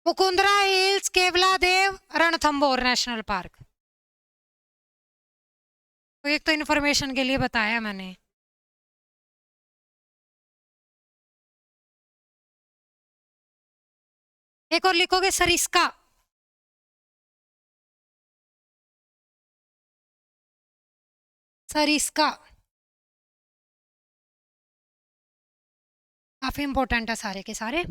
Speaker 1: मुकुंदरा हिल्स, केवला देव, रणथंभौर नेशनल पार्क। तो एक तो इन्फॉर्मेशन के लिए बताया मैंने। एक और लिखोगे, सरिस्का। सरिस्का काफी इंपॉर्टेंट है सारे के सारे।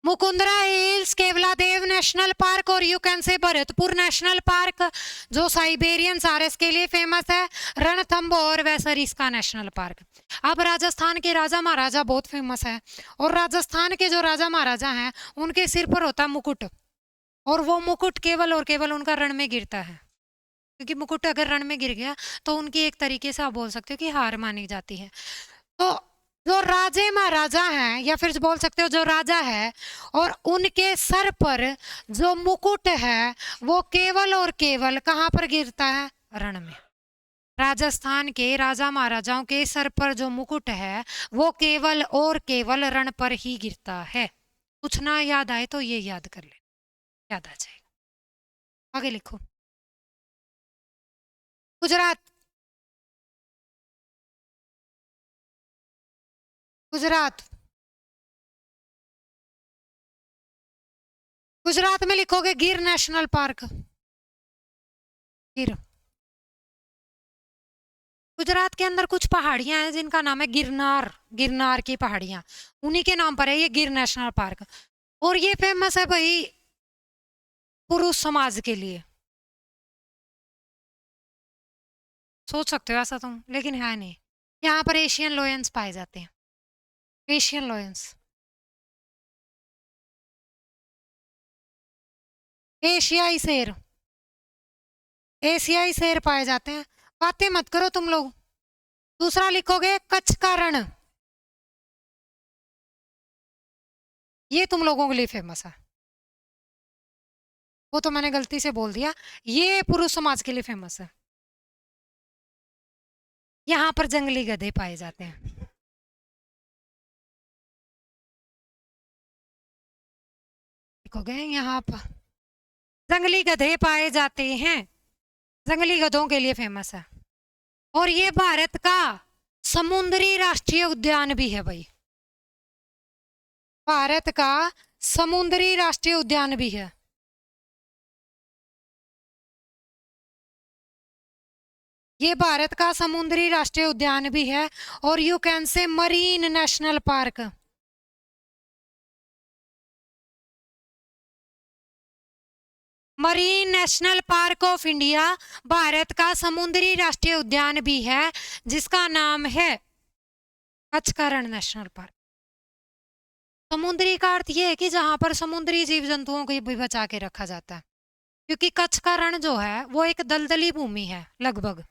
Speaker 1: मुकुंदरा हिल्स, केवला देव नेशनल पार्क, और यू कैन से भरतपुर नेशनल पार्क जो साइबेरियन सारस के लिए फेमस है, रणथंभौर व सरिस्का नेशनल पार्क। अब राजस्थान के राजा महाराजा बहुत फेमस है, और राजस्थान के जो राजा महाराजा हैं उनके सिर पर होता मुकुट, और वो मुकुट केवल और केवल उनका रण में गिरता है, क्योंकि मुकुट अगर रण में गिर गया तो उनकी एक तरीके से आप बोल सकते हो कि हार मानी जाती है। तो जो राजे महाराजा हैं, या फिर बोल सकते हो जो राजा है, और उनके सर पर जो मुकुट है वो केवल और केवल कहाँ पर गिरता है? रण में। राजस्थान के राजा महाराजाओं के सर पर जो मुकुट है वो केवल और केवल रण पर ही गिरता है। कुछ ना याद आए तो ये याद कर ले, याद आ जाएगा। आगे लिखो। गुजरात। गुजरात। गुजरात में लिखोगे गिर नेशनल पार्क। गिर। गुजरात के अंदर कुछ पहाड़ियां हैं जिनका नाम है गिरनार। गिरनार की पहाड़ियां, उन्हीं के नाम पर है ये गिर नेशनल पार्क। और ये फेमस है भाई पुरुष समाज के लिए। सोच सकते हो ऐसा तुम, लेकिन है नहीं। यहाँ पर एशियन लोयंस पाए जाते हैं। एशियन लोयंस। एशियाई शेर। एशियाई शेर पाए जाते हैं। बातें मत करो तुम लोग। दूसरा लिखोगे कच्छ का रण। ये तुम लोगों के लिए फेमस है। वो तो मैंने गलती से बोल दिया, ये पुरुष समाज के लिए फेमस है। यहाँ पर जंगली गधे पाए जाते हैं। लिखोगे यहाँ पर जंगली गधे पाए जाते हैं, जंगली गधों के लिए फेमस है। और ये भारत का समुद्री राष्ट्रीय उद्यान भी है भाई। भारत का समुद्री राष्ट्रीय उद्यान भी है। ये भारत का समुद्री राष्ट्रीय उद्यान भी है, और यू कैन से marine national park. Marine national park of India Bharat का समुद्री राष्ट्रीय उद्यान भी है, जिसका नाम है कच्छ का रण नेशनल पार्क। समुद्री का अर्थ ये है कि जहां पर समुद्री जीव जंतुओं को भी बचा के रखा जाता है, क्योंकि कच्छ का रण जो है वो एक दलदली भूमि है लगभग।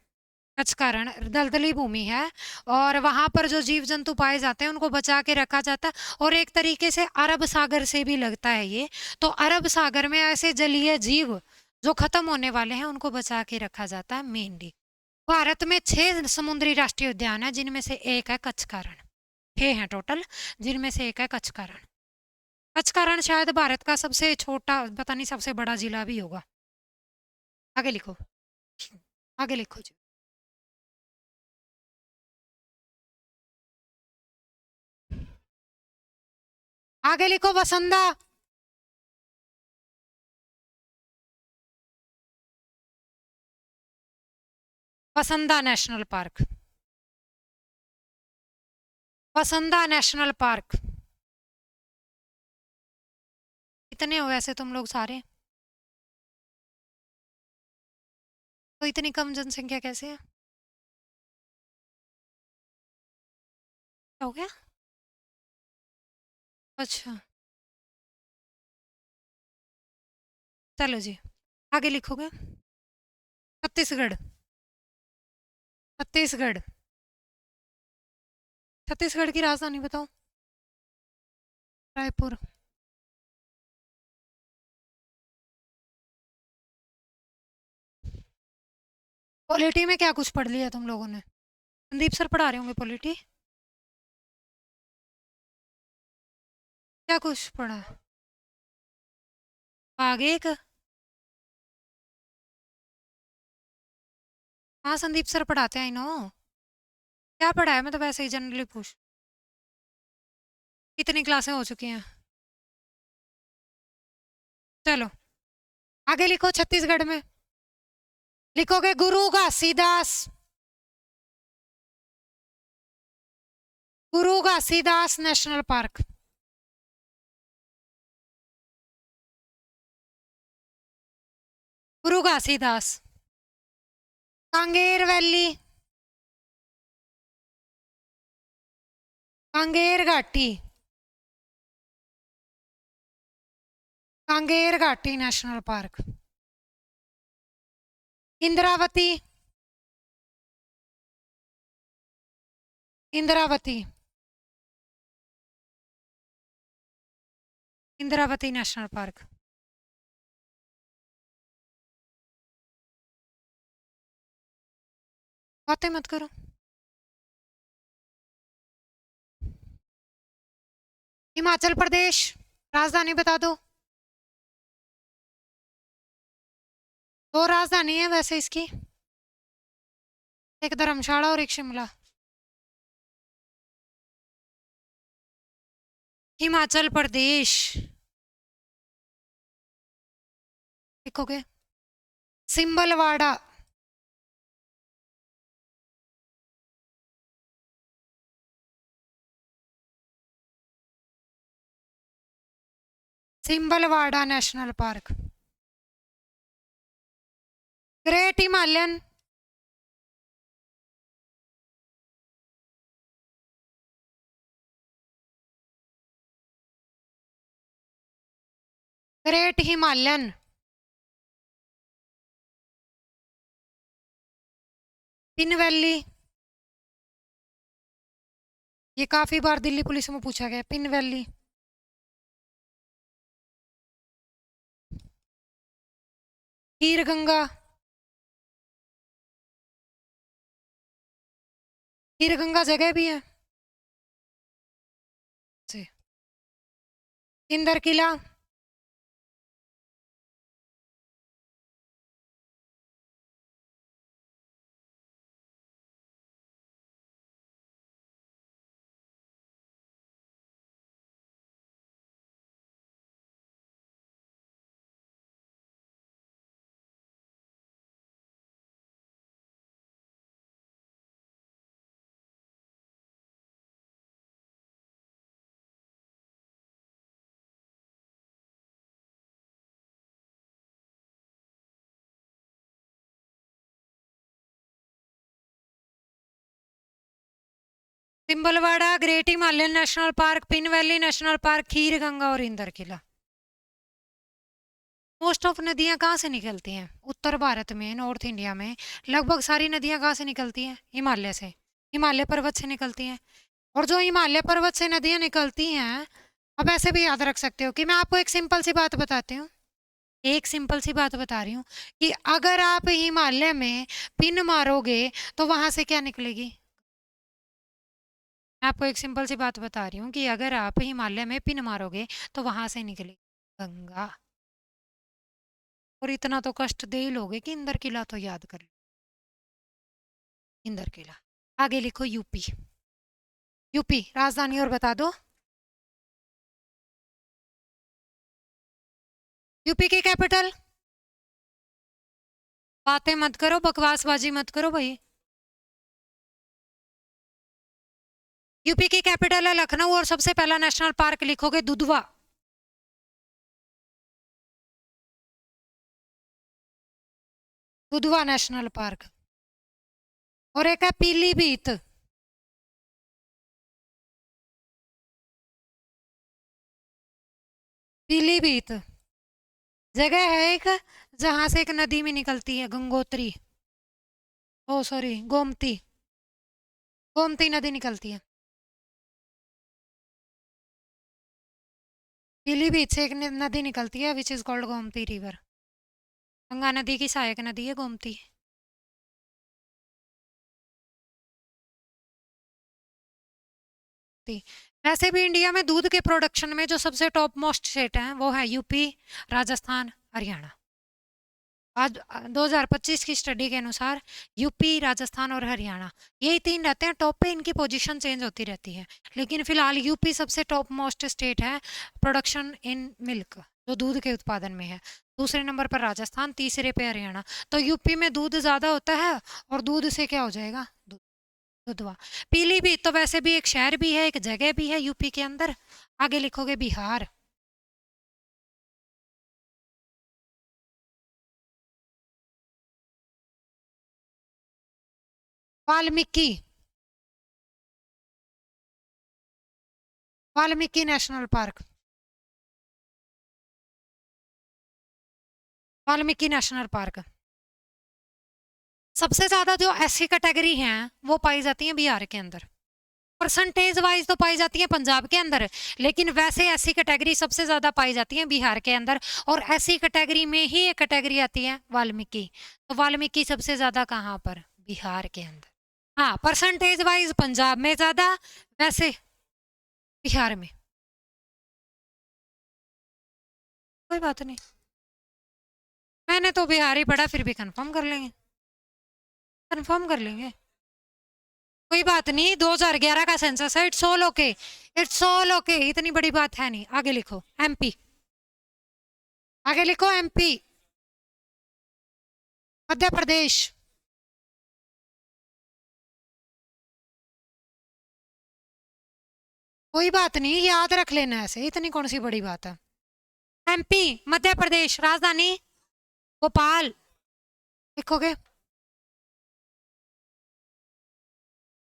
Speaker 1: कच्छ का रण दलदली भूमि है, और वहां पर जो जीव जंतु पाए जाते हैं उनको बचा के रखा जाता है, और एक तरीके से अरब सागर से भी लगता है ये। तो अरब सागर में ऐसे जलीय जीव जो खत्म होने वाले हैं उनको बचा के रखा जाता है मेनली। भारत में 6 समुद्री राष्ट्रीय उद्यान है, जिनमें से एक है कच्छ का रण। 6 हैं टोटल, जिनमें से एक है कच्छ का रण। कच्छ का रण शायद भारत का सबसे छोटा, पता नहीं सबसे बड़ा जिला भी होगा। आगे लिखो, आगे लिखो जी। आगे लिखो वसंदा। पसंदा नेशनल पार्क, पसंदा नेशनल पार्क। कितने हो वैसे तुम लोग सारे? तो इतनी कम जनसंख्या कैसे है? क्या हो गया? अच्छा, चलो जी, आगे लिखोगे। छत्तीसगढ़, छत्तीसगढ़, छत्तीसगढ़ की राजधानी बताओ। रायपुर। पॉलिटी में क्या कुछ पढ़ लिया तुम लोगों ने? संदीप सर पढ़ा रहे होंगे पॉलिटी। क्या कुछ पढ़ा है? आगे एक। हाँ संदीप सर पढ़ाते हैं, आई नो। क्या पढ़ा है, मैं तो वैसे ही जनरली पूछ। कितनी क्लासें हो चुकी हैं? चलो आगे लिखो। छत्तीसगढ़ में लिखोगे गुरु घासीदास, गुरु घासीदास नेशनल पार्क। गुरु घासीदास। कांगेर वैली, कांगेर घाटी, कांगेर घाटी national park. Indravati, Indravati, Indravati national park. बातें मत करो। हिमाचल प्रदेश, राजधानी बता दो। दो राजधानी है वैसे इसकी, एक धर्मशाला और एक शिमला। हिमाचल प्रदेश लिखोगे। Simbalbara, Simbalbara national park. Great Himalayan, great Himalayan. Pin valley, ये काफी बार दिल्ली पुलिस में पूछा गया। पिन वैली। खीर गंगा, खीर गंगा जगह भी है जी। Inder Kila, Simbalbara, great Himalayan national park, Pin valley national park, Kheer Ganga और इंदर किला। मोस्ट ऑफ नदियां कहाँ से निकलती हैं उत्तर भारत में, नॉर्थ इंडिया में? लगभग सारी नदियां कहाँ से निकलती हैं? हिमालय से, हिमालय पर्वत से निकलती हैं। और जो हिमालय पर्वत से नदियां निकलती हैं, अब ऐसे भी याद रख सकते हो कि मैं आपको एक सिंपल सी बात बताती हूँ, एक सिंपल सी बात बता रही हूँ कि अगर आप हिमालय में पिन मारोगे तो वहां से क्या निकलेगी? मैं आपको एक सिंपल सी बात बता रही हूँ कि अगर आप हिमालय में पिन मारोगे तो वहां से निकलेगी गंगा। और इतना तो कष्ट दे ही लोगे कि इंदर किला तो याद कर लो। इंदर किला। आगे लिखो यूपी, यूपी राजधानी और बता दो। यूपी की कैपिटल बातें मत करो, बकवासबाजी मत करो भाई। यूपी की कैपिटल है लखनऊ और सबसे पहला नेशनल पार्क लिखोगे दुधवा। Dudhwa national park. और एक है पीलीभीत। पीलीभीत जगह है एक, जहां से एक नदी में निकलती है, गंगोत्री। ओ सॉरी, गोमती। गोमती नदी निकलती है। पीलीभीत से एक नदी निकलती है which is called Gomti river. Ganga नदी की सहायक नदी है गोमती। वैसे भी इंडिया में दूध के प्रोडक्शन में जो सबसे टॉप मोस्ट स्टेट है वो है यूपी, राजस्थान, हरियाणा। आज 2025 की स्टडी के अनुसार यूपी, राजस्थान और हरियाणा यही तीन रहते हैं टॉप पे। इनकी पोजीशन चेंज होती रहती है, लेकिन फिलहाल यूपी सबसे टॉप मोस्ट स्टेट है प्रोडक्शन इन मिल्क, जो दूध के उत्पादन में है। दूसरे नंबर पर राजस्थान, तीसरे पे हरियाणा। तो यूपी में दूध ज़्यादा होता है और दूध से क्या हो जाएगा, दुधवा। पीलीभीत तो वैसे भी एक शहर भी है, एक जगह भी है यूपी के अंदर। आगे लिखोगे Bihar. Valmiki. Valmiki national park. Valmiki national park. सबसे ज्यादा जो ऐसी कैटेगरी हैं वो पाई जाती हैं बिहार के अंदर। परसेंटेज वाइज तो पाई जाती है पंजाब के अंदर, लेकिन वैसे ऐसी कैटेगरी सबसे ज्यादा पाई जाती है बिहार के अंदर। और ऐसी कैटेगरी में ही एक कैटेगरी आती है वाल्मीकि। तो वाल्मीकि सबसे ज्यादा कहाँ पर, बिहार के अंदर। हाँ, परसेंटेज वाइज पंजाब में ज्यादा, वैसे बिहार में। कोई बात नहीं, मैंने तो बिहार ही पढ़ा, फिर भी कंफर्म कर लेंगे, कंफर्म कर लेंगे। कोई बात नहीं, 2011 का सेंसस है, it's all okay, it's all okay, इतनी बड़ी बात है नहीं। आगे लिखो एमपी। आगे लिखो एमपी। मध्य प्रदेश। कोई बात नहीं, याद रख लेना, ऐसे इतनी कौन सी बड़ी बात है। एमपी मध्य प्रदेश, राजधानी भोपाल। लिखोगे,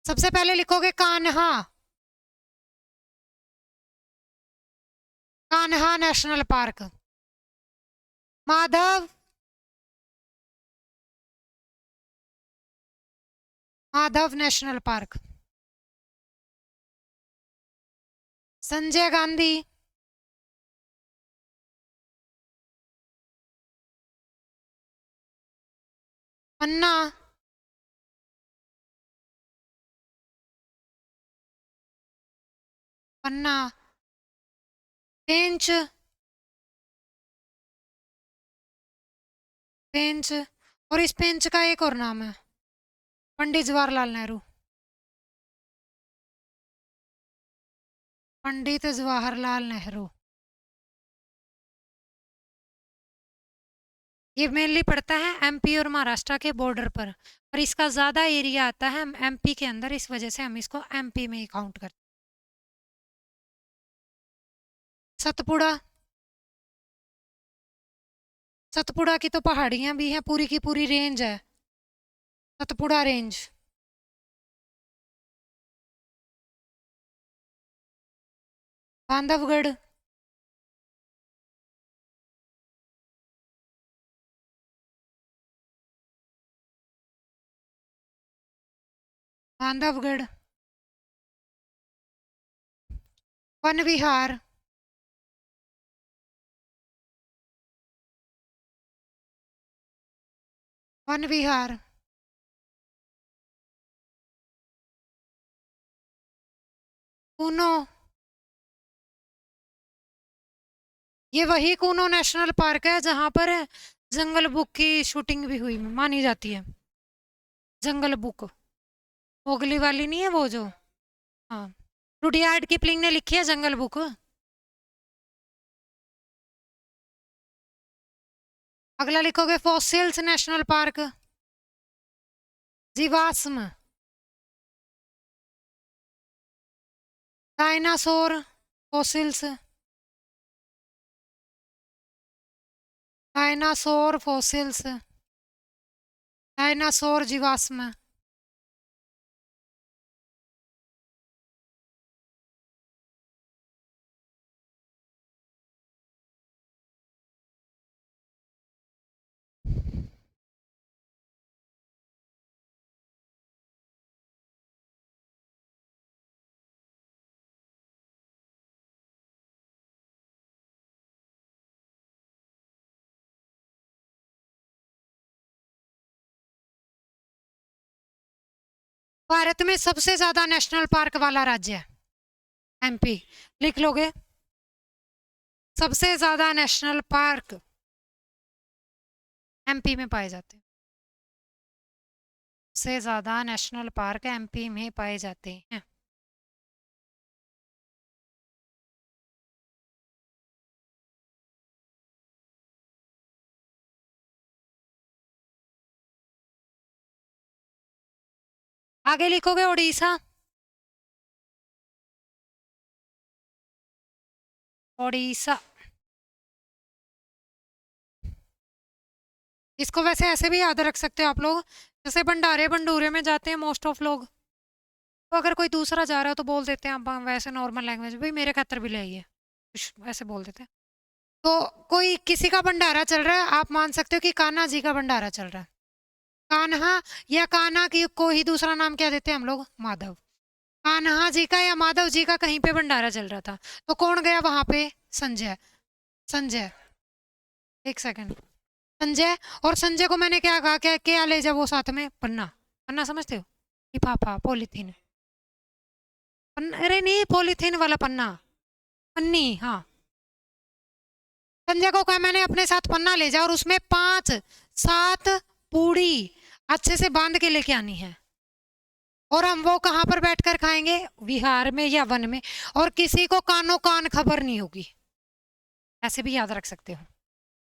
Speaker 1: सबसे पहले लिखोगे Kanha. Kanha national park. Madhav, Madhav national park. Sanjay Gandhi. Panna. Panna. Pench. Pench. और इस पेंच का एक और नाम है, पंडित जवाहरलाल नेहरू। पंडित जवाहरलाल नेहरू। ये मेनली पड़ता है एमपी और महाराष्ट्र के बॉर्डर पर, और इसका ज़्यादा एरिया आता है एमपी के अंदर, इस वजह से हम इसको एमपी में ही काउंट करते हैं। सतपुड़ा। सतपुड़ा की तो पहाड़ियाँ भी हैं, पूरी की पूरी रेंज है, सतपुड़ा रेंज। बांधवगढ़। बांधवगढ़। वन विहार। वन विहार। कूनो। ये वही कूनो नेशनल पार्क है जहाँ पर जंगल बुक की शूटिंग भी हुई मानी जाती है। जंगल बुक मोगली वाली नहीं है वो जो, हाँ, रुडयार्ड किपलिंग ने लिखी है जंगल बुक। अगला लिखोगे फॉसिल्स नेशनल पार्क, जीवाश्म, dinosaur fossils, dinosaur fossils, dinosaur जीवाश्म। भारत में सबसे ज्यादा नेशनल पार्क वाला राज्य है एमपी, लिख लोगे। सबसे ज्यादा नेशनल पार्क एमपी में पाए जाते हैं, सबसे ज्यादा नेशनल पार्क एमपी में पाए जाते हैं। आगे लिखोगे उड़ीसा, उड़ीसा। इसको वैसे ऐसे भी याद रख सकते हो आप लोग, जैसे भंडारे भंडूरे में जाते हैं मोस्ट ऑफ लोग, तो अगर कोई दूसरा जा रहा है तो बोल देते हैं आप वैसे नॉर्मल लैंग्वेज, भाई मेरे खातर भी ले आइए, कुछ ऐसे बोल देते हैं। तो कोई किसी का भंडारा चल रहा है, आप मान सकते हो कि कान्हा जी का भंडारा चल रहा है। कान्हा या कान्हा की को ही दूसरा नाम क्या देते हैं हम लोग, माधव। कान्हा जी का या माधव जी का कहीं पे भंडारा चल रहा था, तो कौन गया वहां पे, संजय। संजय, एक सेकंड, संजय। और संजय को मैंने क्या कहा, क्या ले जाओ वो साथ में, पन्ना। पन्ना समझते हो, लिफाफा, पॉलीथीन। अरे नहीं, पॉलीथीन वाला पन्ना, पन्नी, हाँ। संजय को कहा मैंने अपने साथ पन्ना ले जा और उसमें 5-7 पूड़ी अच्छे से बांध के लेके आनी है, और हम वो कहाँ पर बैठकर खाएंगे, विहार में या वन में, और किसी को कानो कान खबर नहीं होगी। ऐसे भी याद रख सकते हो।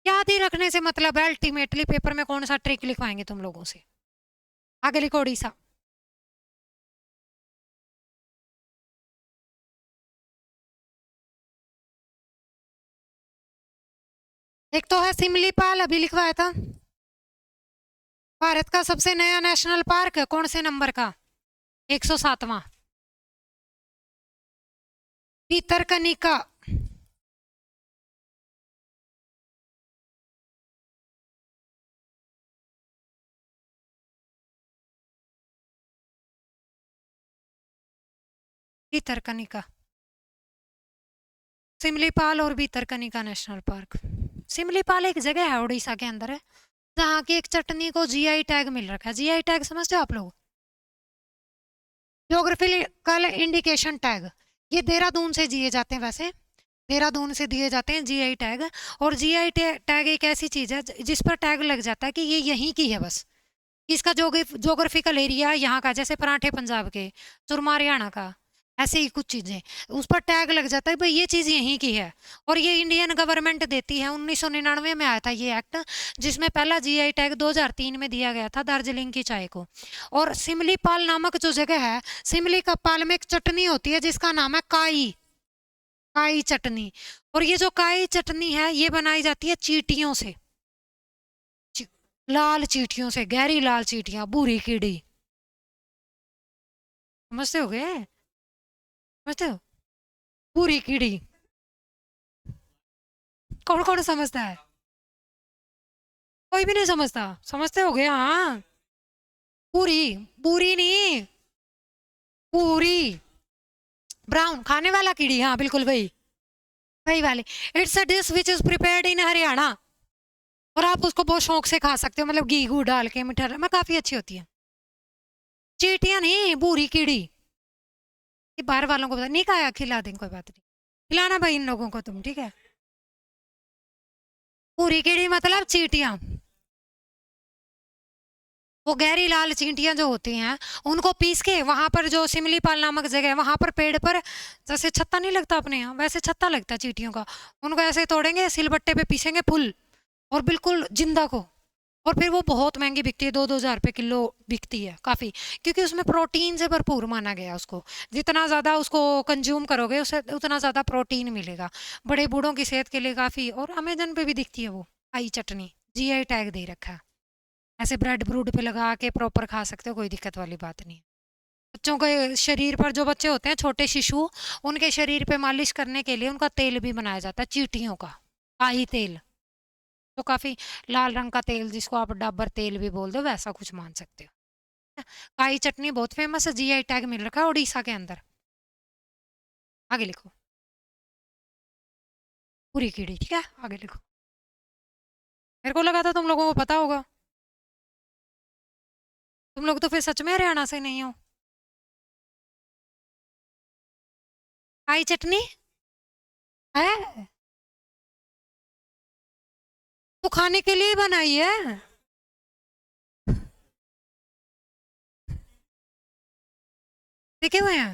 Speaker 1: याद ही रखने से मतलब है अल्टीमेटली पेपर में कौन सा ट्रिक लिखवाएंगे तुम लोगों से। आगे लिखो उड़ीसा। एक तो है सिमलीपाल, अभी लिखवाया था। भारत का सबसे नया नेशनल पार्क कौन से नंबर का, 107वां, भितरकनिका। भितरकनिका, सिमलीपाल और भितरकनिका नेशनल पार्क। सिमलीपाल एक जगह है उड़ीसा के अंदर है, जहाँ की एक चटनी को जीआई टैग मिल रखा है। जीआई टैग समझते हो आप लोग, ज्योग्राफिकल इंडिकेशन टैग। ये देहरादून से दिए जाते हैं, वैसे देहरादून से दिए जाते हैं जीआई टैग। और जीआई टैग एक ऐसी चीज है जिस पर टैग लग जाता है कि ये यहीं की है बस, इसका जोग्राफिकल एरिया यहाँ का, जैसे पराठे पंजाब के, चुरमा हरियाणा का, ऐसे ही कुछ चीजें उस पर टैग लग जाता है भाई ये चीज यहीं की है। और ये इंडियन गवर्नमेंट देती है, 1999 में आया था ये एक्ट, जिसमें पहला जीआई टैग 2003 में दिया गया था दार्जिलिंग की चाय को। और सिमलीपाल नामक जो जगह है, सिमली का पाल में एक चटनी होती है जिसका नाम है काई, काई चटनी। और ये जो काई चटनी है ये बनाई जाती है चींटियों से, लाल चींटियों से, गहरी लाल चींटियां, बूरी कीड़ी। समझते हो गए, समझते हो, बूरी कीड़ी। कौन कौन समझता है, कोई भी नहीं समझता, समझते हो गए, हाँ। पूरी, पूरी नहीं, पूरी, ब्राउन खाने वाला कीड़ी, हाँ बिल्कुल वही, वही वाले। It's a dish which is prepared in Haryana, और आप उसको बहुत शौक से खा सकते हो, मतलब घी घू डाल के, मीठा में, काफी अच्छी होती है। चींटियां नहीं, बूरी कीड़ी। ये बाहर वालों को नहीं खाया, खिला दें, कोई बात नहीं, खिलाना भाई इन लोगों को तुम, ठीक है। पूरी कीड़ी मतलब चींटियां, वो गहरी लाल चींटियां जो होती हैं उनको पीस के, वहां पर जो सिमलीपाल नामक जगह है वहां पर पेड़ पर, जैसे छत्ता नहीं लगता अपने यहाँ, वैसे छत्ता लगता है चींटियों का, उनको ऐसे तोड़ेंगे, सिलबट्टे पे पीसेंगे फुल, और बिल्कुल जिंदा को, और फिर वो बहुत महंगी बिकती है, 2-2 हज़ार रुपये किलो बिकती है काफ़ी, क्योंकि उसमें प्रोटीन से भरपूर माना गया उसको। जितना ज़्यादा उसको कंज्यूम करोगे उससे उतना ज़्यादा प्रोटीन मिलेगा, बड़े बूढ़ों की सेहत के लिए काफ़ी। और अमेजन पे भी दिखती है वो आई चटनी, जीआई टैग दे रखा है। ऐसे ब्रेड ब्रूड पे लगा के प्रॉपर खा सकते हो, कोई दिक्कत वाली बात नहीं है। बच्चों के शरीर पर, जो बच्चे होते हैं छोटे शिशु, उनके शरीर पे मालिश करने के लिए उनका तेल भी बनाया जाता है, चींटियों का आई तेल, तो काफ़ी लाल रंग का तेल, जिसको आप डाबर तेल भी बोल दो, वैसा कुछ मान सकते हो। काई चटनी बहुत फेमस है, जीआई टैग मिल रखा है उड़ीसा के अंदर। आगे लिखो, पूरी कीड़ी, ठीक है, आगे लिखो। मेरे को लगा था तुम लोगों को पता होगा, तुम लोग तो फिर सच में हरियाणा से नहीं हो। काई चटनी है तो खाने के लिए बनाई है। देखे हुए हैं,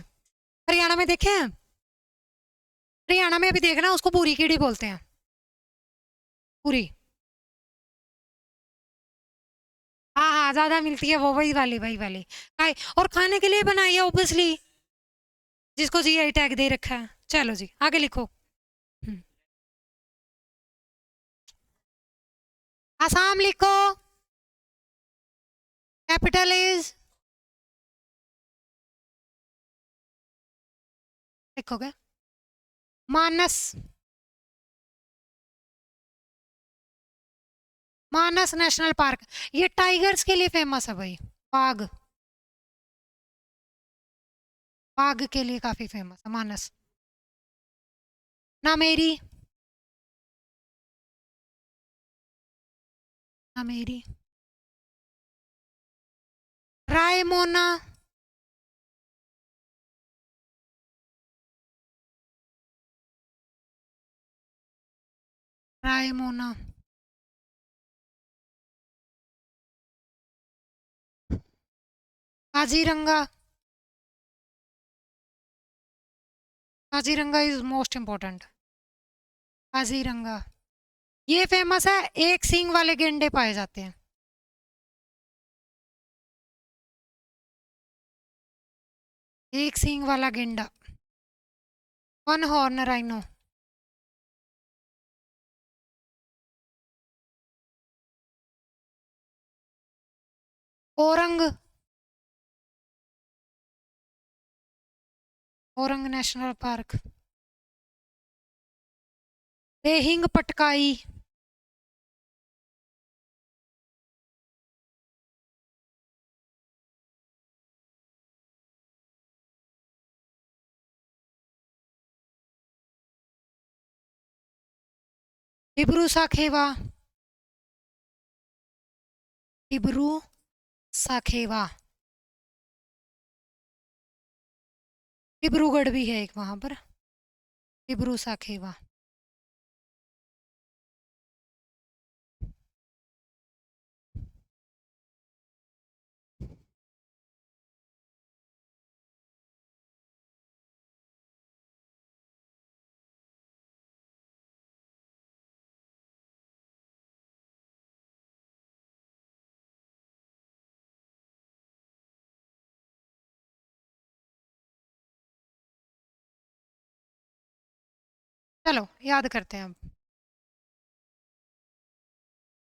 Speaker 1: हरियाणा में देखे हैं, हरियाणा में अभी देखना, उसको पूरी कीड़ी बोलते हैं, पूरी। हाँ हाँ, ज्यादा मिलती है वो, वही वाली वही वाली। काई, और खाने के लिए बनाई है ऑब्वियसली, जिसको जीआई टैग दे रखा है। चलो जी आगे लिखो। हम्म, आसाम लिखो, कैपिटल इज, लिखोगे मानस, मानस नेशनल पार्क, ये टाइगर्स के लिए फेमस है भाई, बाघ, बाघ के लिए काफी फेमस है Manas. Nameri, Nameri, Raimona, Raimona, Kaziranga, Kaziranga is most important, Kaziranga, ये फेमस है, एक सींग वाले गेंडे पाए जाते हैं, एक सींग वाला गेंडा, one horn rhino, Orang, Orang national park, Dehing Patkai, Dibru Saikhowa, Dibru Saikhowa, Dibrugarh भी है एक वहां पर, डिब्रू साखेवा। चलो याद करते हैं अब।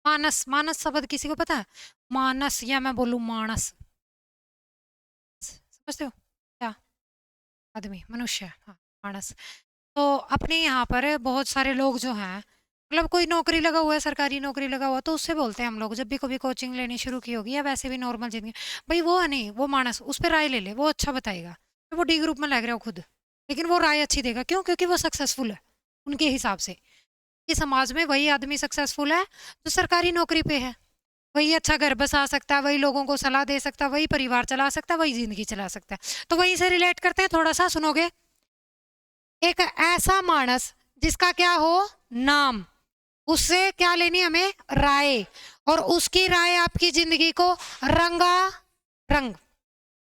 Speaker 1: मानस, मानस शब्द किसी को पता है, मानस, या मैं बोलूं मानस, समझते हो क्या, आदमी, मनुष्य, हाँ, मानस। तो अपने यहाँ पर बहुत सारे लोग जो हैं, मतलब कोई नौकरी लगा हुआ है, सरकारी नौकरी लगा हुआ, तो उससे बोलते हैं हम लोग, जब भी कभी कोचिंग लेनी शुरू की होगी या वैसे भी नॉर्मल जिंदगी, भाई वो है नहीं, वो मानस, उस पर राय ले ले, वो अच्छा बताएगा। तो वो डी ग्रुप में लग रहे हो खुद, लेकिन वो राय अच्छी देगा, क्यों, क्योंकि वो सक्सेसफुल है उनके हिसाब से, कि समाज में वही आदमी सक्सेसफुल है जो सरकारी नौकरी पे है, वही अच्छा घर बसा सकता है, वही लोगों को सलाह दे सकता है, वही परिवार चला सकता है, वही जिंदगी चला सकता है। तो वहीं से रिलेट करते हैं, थोड़ा सा सुनोगे। एक ऐसा मानस जिसका क्या हो, नाम, उससे क्या लेनी हमें, राय, और उसकी राय आपकी जिंदगी को रंगा रंग,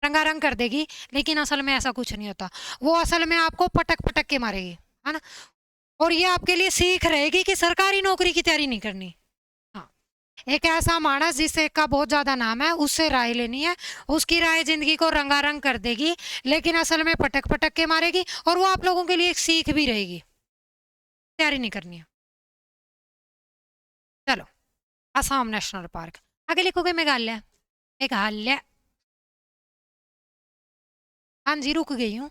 Speaker 1: रंगारंग कर देगी, लेकिन असल में ऐसा कुछ नहीं होता, वो असल में आपको पटक पटक के मारेगी, है ना। और ये आपके लिए सीख रहेगी कि सरकारी नौकरी की तैयारी नहीं करनी, एक ऐसा मानस जिससे का बहुत ज्यादा नाम है, उससे राय लेनी है। उसकी राय जिंदगी को रंगारंग कर देगी, लेकिन असल में पटक पटक के मारेगी, और वो आप लोगों के लिए एक सीख भी रहेगी। तैयारी नहीं करनी है। चलो, असम नेशनल पार्क। आगे लिखोगे मेघालय। मेघालय। हाँ जी, रुक गई हूँ।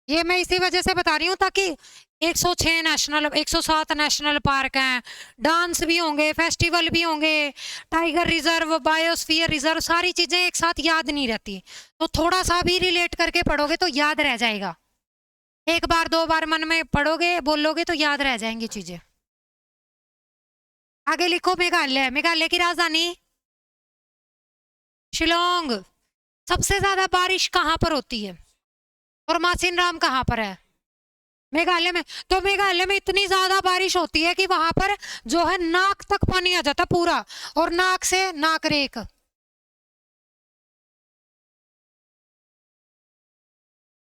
Speaker 1: ये मैं इसी वजह से बता रही हूँ ताकि 106 नेशनल 107 नेशनल पार्क हैं, डांस भी होंगे, फेस्टिवल भी होंगे, टाइगर रिजर्व, बायोस्फीयर रिजर्व, सारी चीजें एक साथ याद नहीं रहती, तो थोड़ा सा भी रिलेट करके पढ़ोगे तो याद रह जाएगा। एक बार दो बार मन में पढ़ोगे बोलोगे तो याद रह जाएंगी चीजें। आगे लिखो मेघालय। मेघालय की राजधानी शिलोंग। सबसे ज्यादा बारिश कहाँ पर होती है और मासिन राम कहाँ पर है? मेघालय में। तो मेघालय में इतनी ज्यादा बारिश होती है कि वहां पर जो है नाक तक पानी आ जाता पूरा, और नाक से नाक रेक।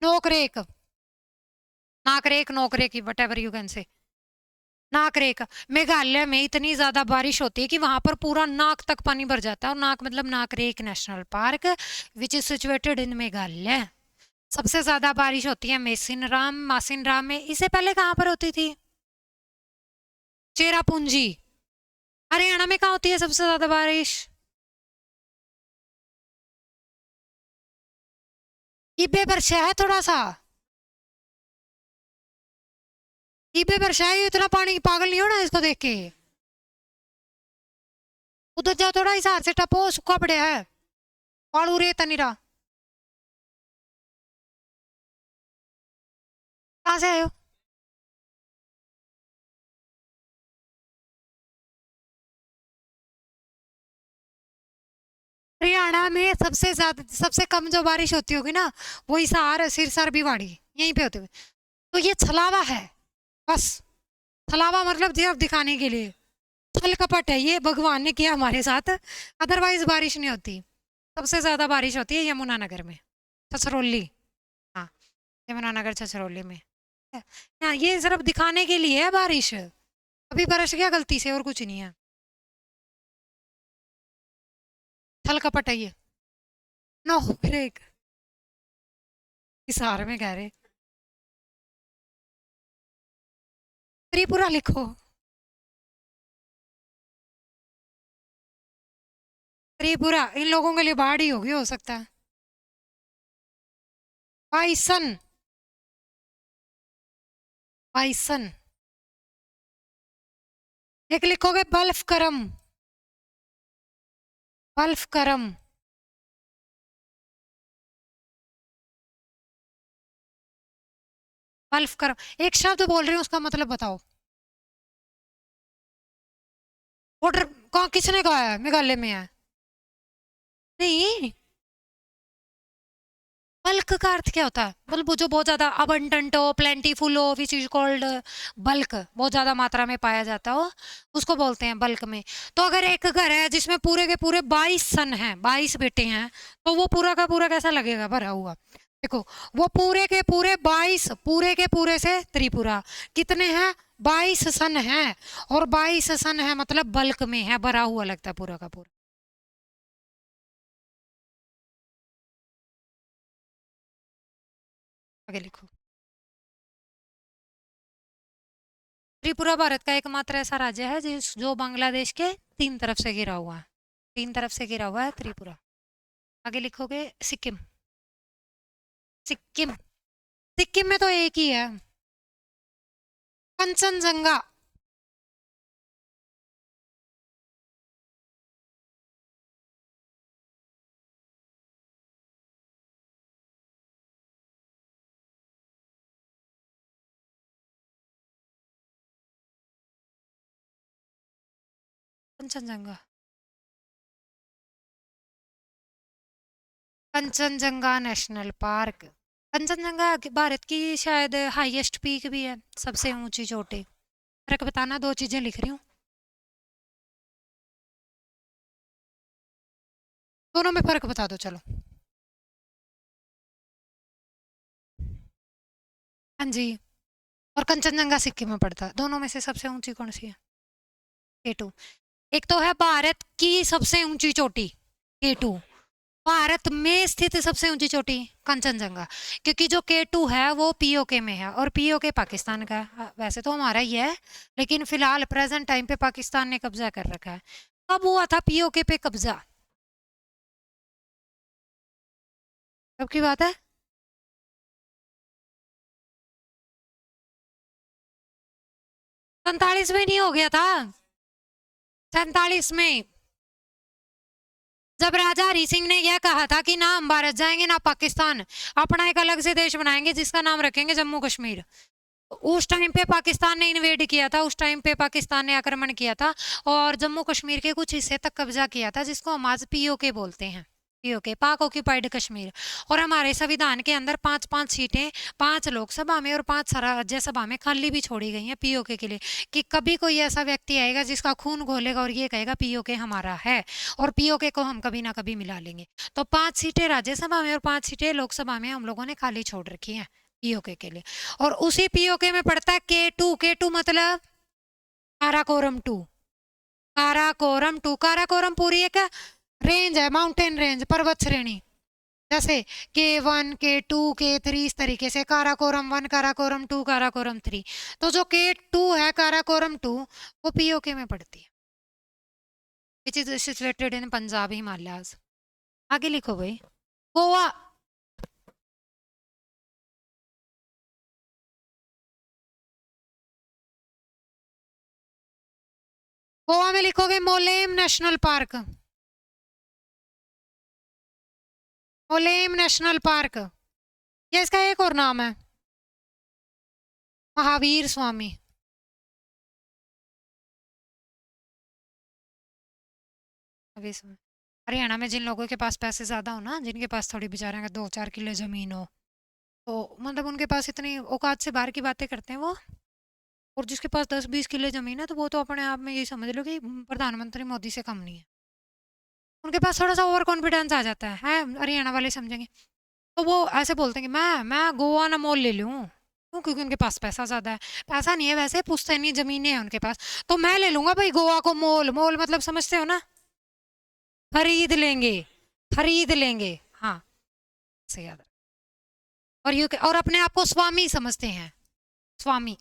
Speaker 1: नोक rake. Nokrek, Nokrek, whatever you can say. नाक रेक। मेघालय में इतनी ज्यादा बारिश होती है कि वहां पर पूरा नाक तक पानी भर जाता है, और नाक मतलब Nokrek national park which is situated in Meghalaya. सबसे ज्यादा बारिश होती है मेसिन राम, मासिन राम में। इससे पहले कहां पर होती थी? चेरापूंजी। हरियाणा में कहाँ होती है सबसे ज्यादा बारिश? इबे वर्षा है थोड़ा सा। इबे वर्षा है, इतना पानी पागल नहीं होना इसको देख के। उधर जाओ, थोड़ा हिसाब से टपो, सूखा पड़े है, पालू रेत निरा। कहाँ से आए हो? हरियाणा में सबसे ज्यादा सबसे कम जो बारिश होती होगी ना, वो हिसार, सिरसा, भिवाड़ी, यहीं पे होती होगी। तो ये छलावा है बस। छलावा मतलब सिर्फ दिखाने के लिए, छल कपट है ये, भगवान ने किया हमारे साथ। अदरवाइज बारिश नहीं होती। सबसे ज्यादा बारिश होती है यमुनानगर में, छछरौली। हाँ, यमुनानगर छछरौली में। हाँ, ये सिर्फ दिखाने के लिए है बारिश। अभी बरस गया गलती से, और कुछ नहीं है। छल कपट है ये। No break. हिसार में कह रहे। त्रिपुरा लिखो। त्रिपुरा इन लोगों के लिए बाढ़ ही होगी, हो सकता है। बाइसन। बाइसन। एक लिखोगे बल्फ करम। बल्फ करम। बल्फ करम एक शब्द बोल रही हूँ, उसका मतलब बताओ। ऑर्डर कहाँ, किसने कहा है मेघालय में है? नहीं, बल्क का अर्थ क्या होता है? मतलब वो जो बहुत ज्यादा अबंडेंट हो, प्लेंटीफुल हो, विच इज कॉल्ड बल्क, बहुत ज्यादा मात्रा में पाया जाता हो, उसको बोलते हैं बल्क में। तो अगर एक घर है जिसमें पूरे के पूरे 22 सन हैं, 22 बेटे हैं, तो वो पूरा का पूरा कैसा लगेगा भरा हुआ? देखो, वो पूरे के पूरे 22, पूरे के पूरे से त्रिपुरा कितने हैं? 22 सन हैं, और 22 सन है मतलब बल्क में है, भरा हुआ लगता है पूरा का पूरा। आगे लिखो। त्रिपुरा भारत का एकमात्र ऐसा राज्य है जो बांग्लादेश के 3 तरफ से घिरा हुआ है। 3 तरफ से घिरा हुआ है त्रिपुरा। आगे लिखोगे सिक्किम। सिक्किम। सिक्किम में तो एक ही है, कंचनजंगा। कंचनजंगा। Kanchenjunga national park. कंचनजंगा भारत की शायद हाईएस्ट पीक भी है, सबसे ऊंची चोटी। फर्क बताना, 2 चीजें लिख रही हूँ। दोनों में फर्क बता दो चलो। हाँ जी। और कंचनजंगा सिक्किम में पड़ता है। दोनों में से सबसे ऊंची कौन सी है? K2। एक तो है भारत की सबसे ऊंची चोटी K2, भारत में स्थित सबसे ऊंची चोटी कंचनजंगा, क्योंकि जो K2 है वो पीओके में है और पीओके पाकिस्तान का है। वैसे तो हमारा ही है, लेकिन फिलहाल प्रेजेंट टाइम पे पाकिस्तान ने कब्जा कर रखा है। कब हुआ था पीओके पे कब्जा? कब की बात है? 47 में नहीं हो गया था? 47 में, जब राजा हरी सिंह ने यह कहा था कि ना हम भारत जाएंगे ना पाकिस्तान, अपना एक अलग से देश बनाएंगे जिसका नाम रखेंगे जम्मू कश्मीर। उस टाइम पे पाकिस्तान ने इन्वेड किया था, उस टाइम पे पाकिस्तान ने आक्रमण किया था और जम्मू कश्मीर के कुछ हिस्से तक कब्जा किया था, जिसको हम आज पीओके बोलते हैं, पीओके, पाक ऑक्यूपाइड कश्मीर। और हमारे संविधान के अंदर 5-5 सीटें, 5 लोकसभा में और 5 राज्यसभा में खाली भी छोड़ी गई हैं पीओके के लिए, कि कभी कोई ऐसा व्यक्ति आएगा जिसका खून घोलेगा और ये कहेगा पीओके हमारा है और पीओके को हम कभी ना कभी मिला लेंगे। तो 5 सीटें राज्यसभा में और 5 सीटें लोकसभा में हम लोगों ने खाली छोड़ रखी हैं पीओके के लिए। और उसी पीओके में पड़ता है K2 मतलब काराकोरम 2। काराकोरम 2, काराकोरम पूरी एक रेंज है, माउंटेन रेंज, पर्वत श्रेणी, जैसे K1 K2 K3, इस तरीके से काराकोरम 1 काराकोरम 2 काराकोरम 3। तो जो K2 है काराकोरम 2 वो पीओके में पड़ती है, विच इज सिचुएटेड इन पंजाब हिमालयाज। आगे लिखो भाई। गोवा, गोवा में लिखोगे Mollem national park, Mollem national park. ये इसका एक और नाम है, महावीर स्वामी। हरियाणा में जिन लोगों के पास पैसे ज़्यादा हो ना, जिनके पास थोड़ी बेचारे का 2-4 किले ज़मीन हो, तो मतलब उनके पास इतनी औकात से बाहर की बातें करते हैं वो। और जिसके पास 10-20 किले ज़मीन है तो वो तो अपने आप में यही समझ लो कि प्रधानमंत्री मोदी से कम नहीं है। उनके पास थोड़ा सा ओवर कॉन्फिडेंस आ जाता है, हरियाणा वाले समझेंगे। तो वो ऐसे बोलते हैं कि मैं गोवा ना मोल ले लूँ, क्यों? क्योंकि उनके पास पैसा ज़्यादा है। पैसा नहीं है वैसे, पुश्तैनी ज़मीनें हैं उनके पास, तो मैं ले लूँगा भाई गोवा को मोल। मोल मतलब समझते हो ना, खरीद लेंगे, खरीद लेंगे, हाँ, से याद रख। और यू और अपने आप को स्वामी समझते हैं, स्वामी।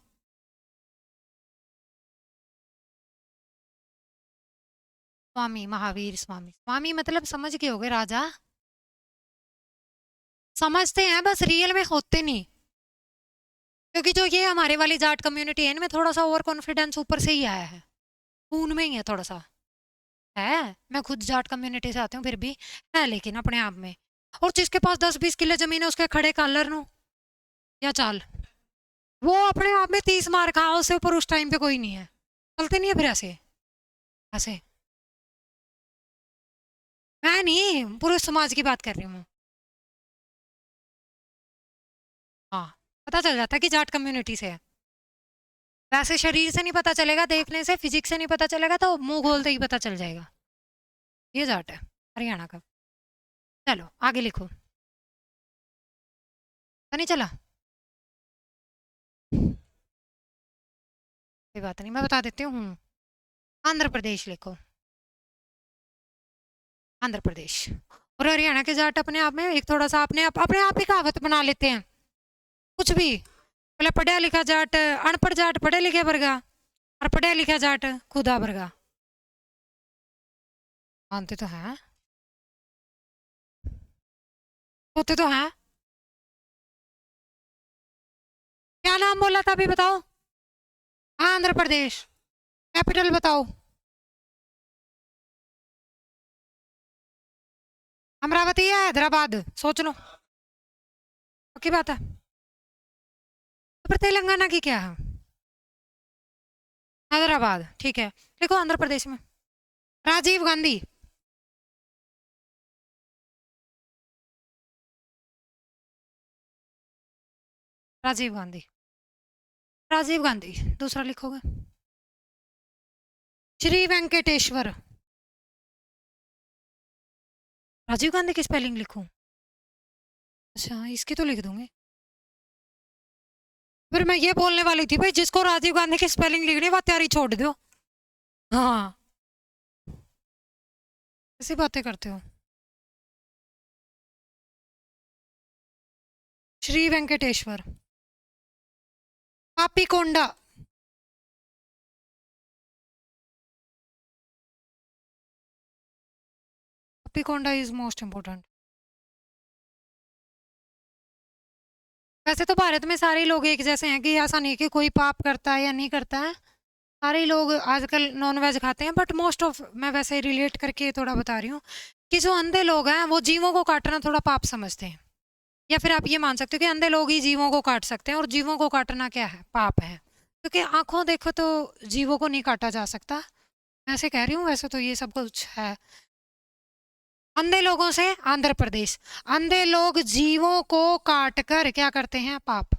Speaker 1: स्वामी, महावीर स्वामी, स्वामी मतलब समझ के हो गए राजा, समझते हैं बस रियल में होते नहीं। क्योंकि जो ये हमारे वाली जाट कम्युनिटी है इनमें थोड़ा सा ओवर कॉन्फिडेंस ऊपर से ही आया है, खून में ही है थोड़ा सा, है। मैं खुद जाट कम्युनिटी से आती हूँ फिर भी है, लेकिन अपने आप में। और जिसके पास 10-20 किले जमीन है उसके खड़े कॉलर नो या चाल, वो अपने आप में 30 मार खा, उससे ऊपर उस टाइम पे कोई नहीं है। चलते नहीं है फिर ऐसे, ऐसे। मैं नहीं, पूरे समाज की बात कर रही हूँ। हाँ, पता चल जाता है कि जाट कम्युनिटी से है। वैसे शरीर से नहीं पता चलेगा, देखने से, फिजिक्स से नहीं पता चलेगा, तो मुंह खोलते ही पता चल जाएगा ये जाट है हरियाणा का। चलो आगे लिखो, पता नहीं चला, कोई बात नहीं, मैं बता देती हूँ। आंध्र प्रदेश लिखो, आंध्र प्रदेश। और हरियाणा के जाट अपने आप में एक थोड़ा सा अपने आप ही कहावत बना लेते हैं, कुछ भी। पहले पढ़ा लिखा जाट, अनपढ़ जाट पढ़े लिखे वर्गा, और पढ़ा लिखा जाट खुदा वर्गा। मानते तो हैं, होते तो हैं। क्या नाम बोला था अभी बताओ? आंध्र प्रदेश। कैपिटल बताओ? अमरावती या हैदराबाद, सोच लो, पक्की बात है। तो फिर तेलंगाना की क्या है? हैदराबाद, ठीक है। देखो आंध्र प्रदेश में राजीव गांधी, राजीव गांधी, राजीव गांधी। दूसरा लिखोगे श्री वेंकटेश्वर। राजीव गांधी की स्पेलिंग लिखूं? अच्छा इसकी तो लिख दूंगी, फिर मैं ये बोलने वाली थी भाई, जिसको राजीव गांधी की स्पेलिंग लिखनी है वो तैयारी छोड़ दो। हाँ, ऐसी बातें करते हो। श्री वेंकटेश्वर। पापी कोंडा। पापी कोंडा इज मोस्ट इम्पोर्टेंट। वैसे तो भारत में सारे लोग एक जैसे हैं, कि ऐसा नहीं कि कोई पाप करता है या नहीं करता है। सारे लोग आजकल नॉन वेज खाते हैं, बट मोस्ट ऑफ, मैं वैसे रिलेट करके थोड़ा बता रही हूँ कि जो अंधे लोग हैं वो जीवों को काटना थोड़ा पाप समझते हैं। या फिर आप ये मान सकते हो कि अंधे लोग ही जीवों को काट सकते हैं, और जीवों को काटना क्या है, पाप है। क्योंकि आंखों देखो तो जीवों को नहीं काटा जा सकता। मैं ऐसे कह रही हूँ, वैसे तो ये सब कुछ है। अंधे लोगों से आंध्र प्रदेश। अंधे लोग जीवों को काट कर क्या करते हैं, पाप।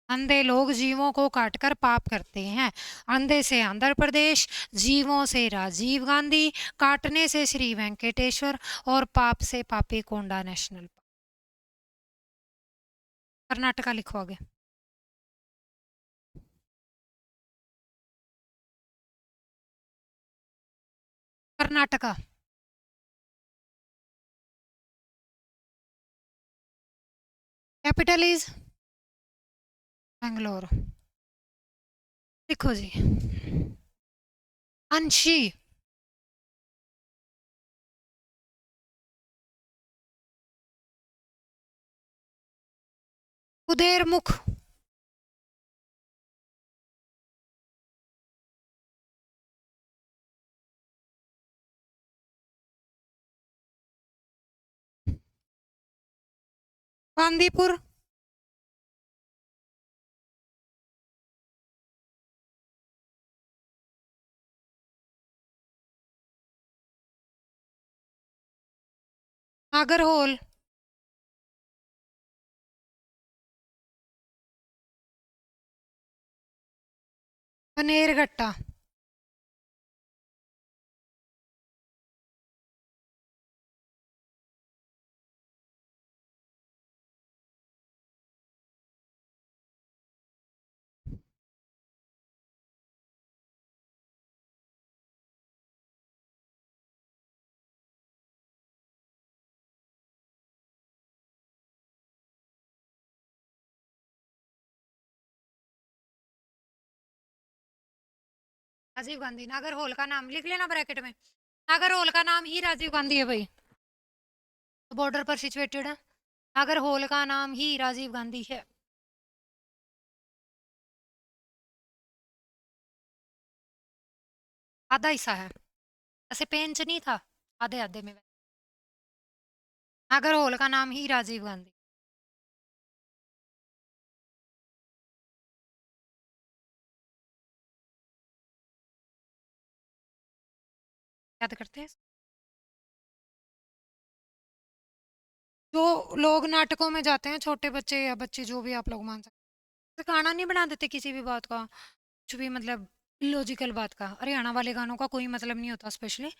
Speaker 1: अंधे लोग जीवों को काटकर पाप करते हैं। अंधे से आंध्र प्रदेश, जीवों से राजीव गांधी, काटने से श्री वेंकटेश्वर, और पाप से पापी कोंडा नेशनल पार्क। कर्नाटका लिखो आगे। कर्नाटका। Capital is Bangalore. लिखो जी। अंशी। कुदेरमुख। बांदीपुर। नागरहोल। बनेरघट्टा। राजीव गांधी। नागरहोल का नाम लिख लेना ब्रैकेट में। नागरहोल का नाम ही राजीव गांधी है भाई, बॉर्डर पर सिचुएटेड है। नागरहोल का नाम ही राजीव गांधी है। आधा हिस्सा है, ऐसे पेंच नहीं था, आधे आधे में। नागरहोल का नाम ही राजीव गांधी। याद करते हैं। जो लोग नाटकों में जाते हैं, छोटे बच्चे या बच्चे, जो भी आप लोग मान सकते हैं, तो गाना नहीं बना देते किसी भी बात का, कुछ भी मतलब लॉजिकल बात का। हरियाणा वाले गानों का कोई मतलब नहीं होता स्पेशली।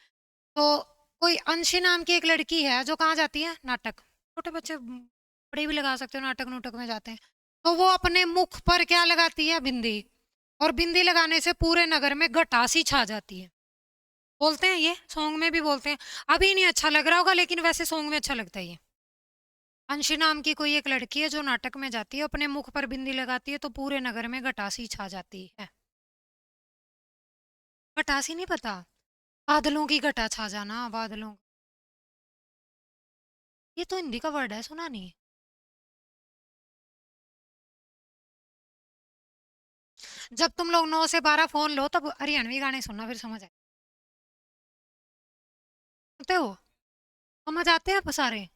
Speaker 1: तो कोई अंशी नाम की एक लड़की है जो कहाँ जाती है, नाटक। छोटे बच्चे बड़े भी लगा सकते हो, नाटक नूटक में जाते हैं। तो वो अपने मुख पर क्या लगाती है, बिंदी। और बिंदी लगाने से पूरे नगर में गटासी छा जाती है। बोलते हैं, ये सॉन्ग में भी बोलते हैं। अभी नहीं अच्छा लग रहा होगा, लेकिन वैसे सॉन्ग में अच्छा लगता है ये। अंशी नाम की कोई एक लड़की है जो नाटक में जाती है, अपने मुख पर बिंदी लगाती है, तो पूरे नगर में गटासी छा जाती है। गटासी नहीं पता? बादलों की घटा छा जाना, बादलों। ये तो हिंदी का वर्ड है, सुना नहीं? जब तुम लोग 9 से 12 फोन लो तब हरियाणवी गाने सुनना, फिर समझ आए। सुनते हो? समझ आते हैं आप सारे?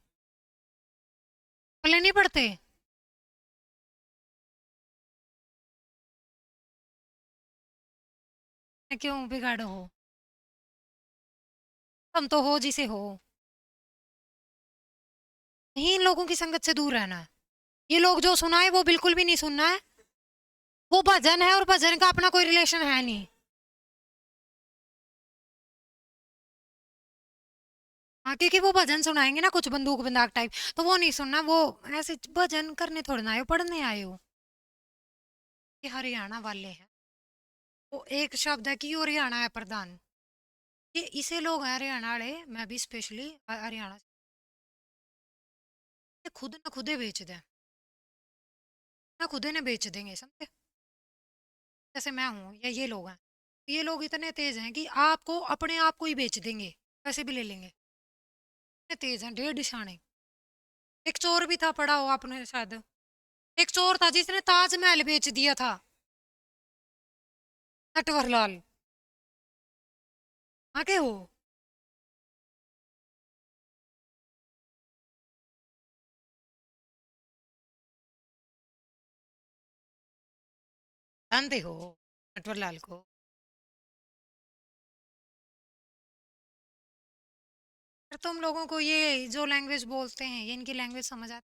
Speaker 1: पहले नहीं पढ़ते? क्यों बिगाड़ो हो? तुम तो हो जिसे हो। नहीं, इन लोगों की संगत से दूर रहना है। ये लोग जो सुनाए वो बिल्कुल भी नहीं सुनना है। वो भजन है, और भजन का अपना कोई रिलेशन है नहीं। हाँ, क्योंकि वो भजन सुनाएंगे ना कुछ बंदूक बंदाक टाइप, तो वो नहीं सुनना। वो ऐसे भजन करने थोड़ा ना आए हो, पढ़ने आए हो। ये हरियाणा वाले हैं। वो एक शब्द है कि हरियाणा है प्रधान। ये इसे लोग हैं हरियाणा वाले, मैं भी स्पेशली हरियाणा से, ये खुद ना खुदे बेच दें, ना खुदे ने बेच देंगे, समझे। जैसे मैं हूँ या ये लोग हैं, ये लोग इतने तेज हैं कि आपको अपने आप को ही बेच देंगे, पैसे भी ले लेंगे। इतने तेज हैं, डेढ़ दिशाने। एक चोर भी था, पड़ा हो आपने शायद, एक चोर था जिसने ताजमहल बेच दिया था, नटवरलाल। आगे हो। जानते हो नटवरलाल को। फिर तुम लोगों को ये जो लैंग्वेज बोलते हैं, ये इनकी लैंग्वेज समझ आती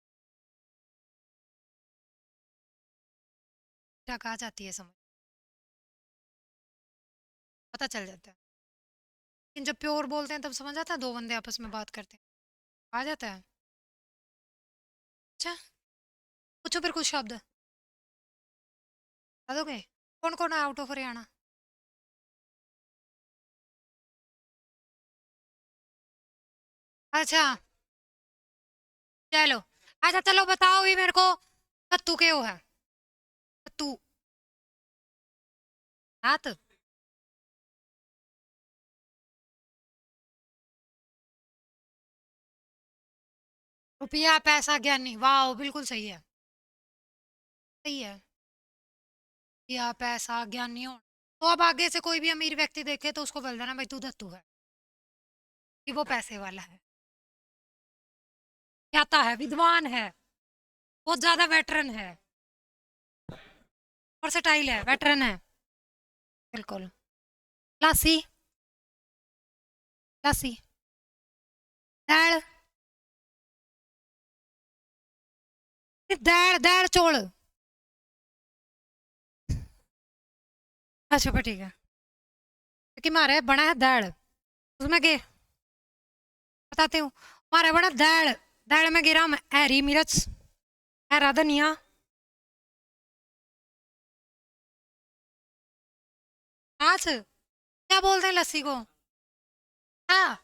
Speaker 1: है, कहा जाती है समझ, पता चल जाता है। लेकिन जब प्योर बोलते हैं तब समझ आता है, दो बंदे आपस में बात करते हैं, आ जाता है। अच्छा, पूछो फिर कुछ शब्द बता दोगे। कौन कौन है आउट ऑफ हरियाणा। अच्छा चलो, अच्छा चलो बताओ भी मेरे को, कत्तू के वो है, कत्तू, हाथ। रुपया पैसा ज्ञानी, वाह बिल्कुल सही है, सही है। रुपया पैसा ज्ञानी हो, तो अब आगे से कोई भी अमीर व्यक्ति देखे तो उसको बोल देना भाई तू दत्तू है, कि वो पैसे वाला है, ज्ञाता है, विद्वान है, बहुत ज्यादा वेटरन है, वर्सेटाइल है, वेटरन है। बिल्कुल। लासी, लासी, दाल, दाल दाल चौल। अच्छा पर ठीक है, क्योंकि मारे बना है दाल, उसमें के बताते हूँ, मारे बना दाल, दाल में गिरा हरी मिर्च, हरा धनिया। आज क्या बोलते हैं लस्सी को। हाँ,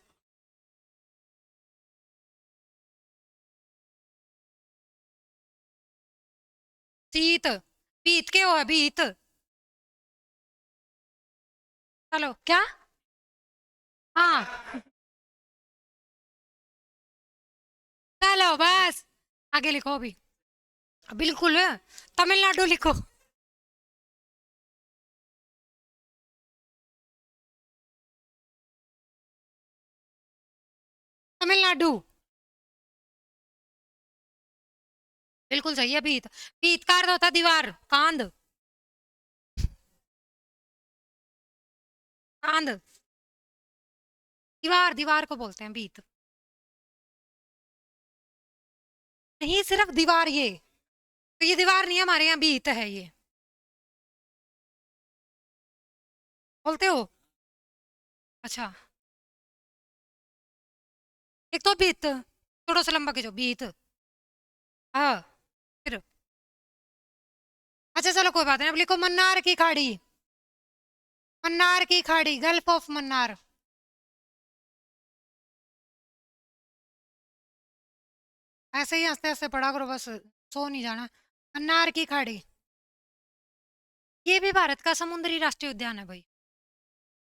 Speaker 1: शीत, पीत के हो है बीत। चलो क्या। हाँ चलो बस, आगे लिखो अभी, बिल्कुल, तमिलनाडु लिखो। तमिलनाडु, बिल्कुल सही है। भीत, भीत का अर्थ होता है दीवार, कांध, कांध, दीवार, दीवार को बोलते हैं भीत। नहीं सिर्फ दीवार ये, तो ये दीवार नहीं है हमारे यहाँ, भीत है ये, बोलते हो। अच्छा, एक तो भीत, थोड़ा सा लंबा खींचो, भीत। हाँ, फिर, अच्छा चलो कोई बात नहीं, अब लिखो मन्नार की खाड़ी, मन्नार की खाड़ी, गल्फ ऑफ मन्नार। ऐसे ही हंसते हंसते पढ़ा करो बस, सो नहीं जाना। मन्नार की खाड़ी, ये भी भारत का समुद्री राष्ट्रीय उद्यान है भाई।